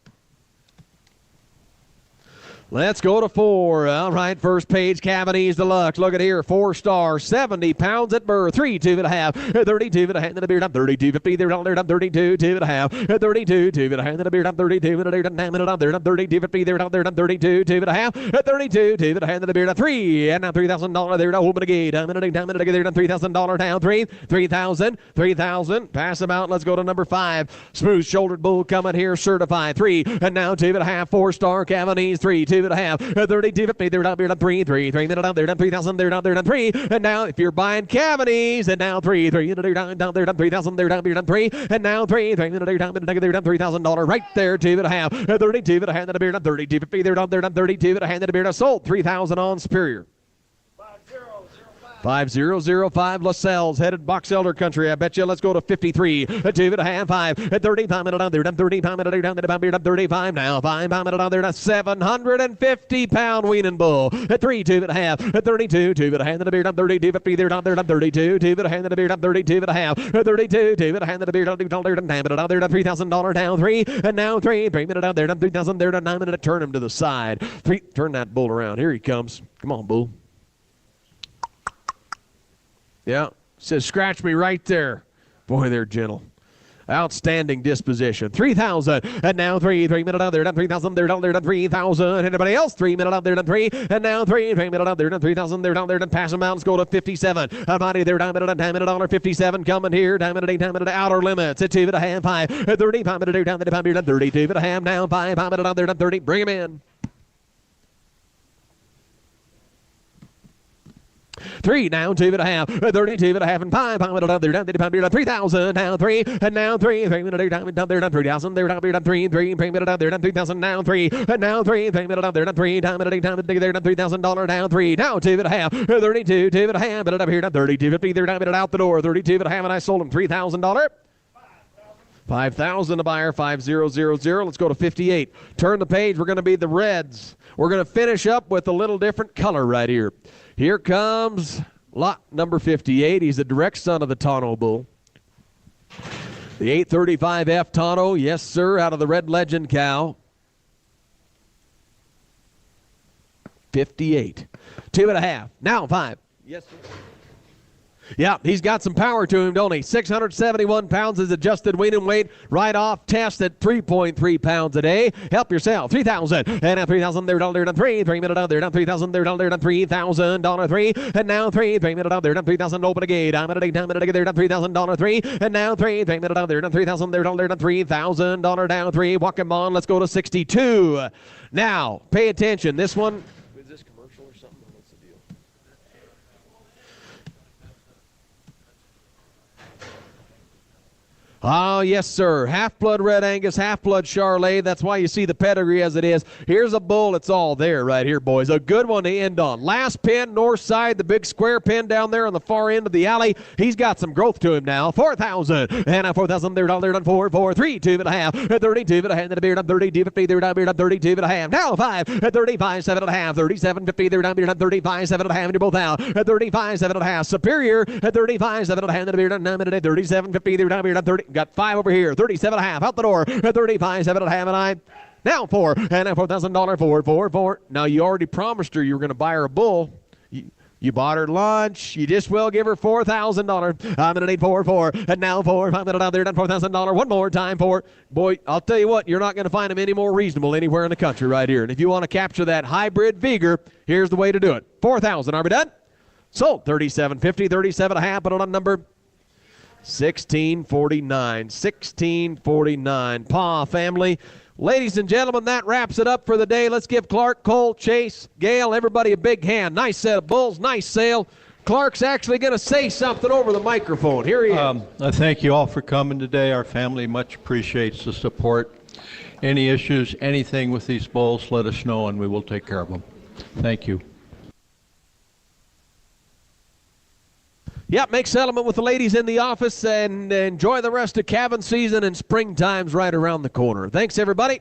Let's go to 4. All right, first page, Cavanese Deluxe. Look at here, 4-star, 70 pounds at birth, 3, 2.5, 32, and a hand in the beard, I'm 32.50. They're down there, I'm 32, 2.5, 32, 2, and a hand in the beard, I'm 32, and they're down 9 minutes, I'm 32.50. They're down there, I'm 32, 2.5, 32, 2, and a hand in the beard, I'm 3, and now $3,000. They're down, open again. I'm in a down minute, they're down $3,000 down, 3,000, 3,000. Pass them out. Let's go to number 5. Smooth shouldered bull coming here, certified 3, and now 2.5, 4-star Cavanese 3, 2.5, 32.50. They're down here done 3 minute down there done 3,000. They're down there done 3, and now if you're buying Cavanese, and now 3 they're down there done 3,000. They're down here done 3, and now 3 minute they're down $3,000 right there. 2.5, 32 and a hand in the beard done 32.50. They're down there done 32 and a hand in the beard. I sold 3,000 on Superior. 5005 Lascelles headed Box Elder country. I bet you. Let's go to 53. 2.5, 5 at 35 minute on there. Done 35 minute down there. Done 35 now. 5 minute on there. That's 750 pound weaning bull at 3, 2.5 at 32. 2 at a hand in the beard. Done 32.50. They're down there. Done 32. 2 at a hand in the beard. Done 32.5 at 32. 2 at a hand in the beard. Done $9 minute on there. Done $3,000 down 3, and now 3 minute out there. Done 3,000. They're done 9 minute. Turn him to the side. 3. Turn that bull around. Here he comes. Come on, bull. Yeah, says scratch me right there. Boy, they're gentle. Outstanding disposition. 3,000, and now 3 minute out there, done 3,000. They're down there, done 3,000. Anybody else? 3 minute out there, done 3, and now 3 minute out there, done 3,000. They're down there, done pass them out. Let's go to 57. Mighty, they're down minute, $10 minute, 57 coming here. $10 minute, outer limits at 2.5, 5 at 35 minute, down the 5 minute, 32.5 now 5 minute out there, done 30. Bring him in. 3 now 2.5, 32.5 and 5 minute down there down 3,000 now 3 and now 3 minute down there down 3,000. They're down there down 3 minute down there down 3,000 now 3 and now 3 minute down there down 3 down minute down there down $3,000 down 3 now 2.5, 32 2.5 minute up here down 32.50. They're down minute out the door 32.5 and I sold them $3,000. 5,000 a buyer, 5,000. Let's go to 58. Turn the page. We're going to be the Reds. We're going to finish up with a little different color right here. Here comes lot number 58. He's a direct son of the Tonto Bull. The 835F Tonto, yes, sir, out of the Red Legend cow. 58. 2.5. Now 5. Yes, sir. Yeah, he's got some power to him, don't he? 671 pounds is adjusted weaning weight. Right off test at 3.3 pounds a day. Help yourself. 3,000. And now 3,000. They're down there, done 3. 3 minute down there, done 3,000. They're down there, done $3,000. 3. And now 3. 3 minute down there, done 3,000. Open a gate. I'm at a down minute. They're done $3,000. 3. And now 3. 3 minute down there, done 3,000. They're down there, done $3,000 down 3. Walk him on. Let's go to 62. Now, pay attention. This one. Is this commercial or something? What's the deal? Oh, yes, sir. Half-blood Red Angus, half-blood Charolais. That's why you see the pedigree as it is. Here's a bull. It's all there right here, boys. A good one to end on. Last pin, north side, the big square pin down there on the far end of the alley. He's got some growth to him now. 4,000. And 4,000. They're down there, done 4, 4, 3, 2.5. 32 and a hand in the beard, done 32.50. They're down here, done 32.5. Now 5. 35, 7.5. 37.50. They're down here, done 35, 7.5. And you're both out. 35, 7.5. Superior. 35, 7.5. Hand in the beard, done 9 minutes. 37.50. They're down here, done 30. Got 5 over here. 37.5 out the door. 35, 7.5 and I. Now 4 and now $4,000. 4, 4, 4. Now you already promised her you were going to buy her a bull. You bought her lunch. You just will give her $4,000. I'm going to need 4, 4. And now 4. 5 minutes out there. Done $4,000. One more time. 4. Boy, I'll tell you what. You're not going to find them any more reasonable anywhere in the country right here. And if you want to capture that hybrid vigor, here's the way to do it. 4,000. Are we done? Sold. 37.50. 37.5. Put it on number 1649. 1649. Paw family. Ladies and gentlemen, that wraps it up for the day. Let's give Clark, Cole, Chase, Gail, everybody a big hand. Nice set of bulls, nice sale. Clark's actually going to say something over the microphone. Here he is. I thank you all for coming today. Our family much appreciates the support. Any issues, anything with these bulls, let us know and we will take care of them. Thank you. Yep, make settlement with the ladies in the office and enjoy the rest of calving season, and springtime's right around the corner. Thanks, everybody.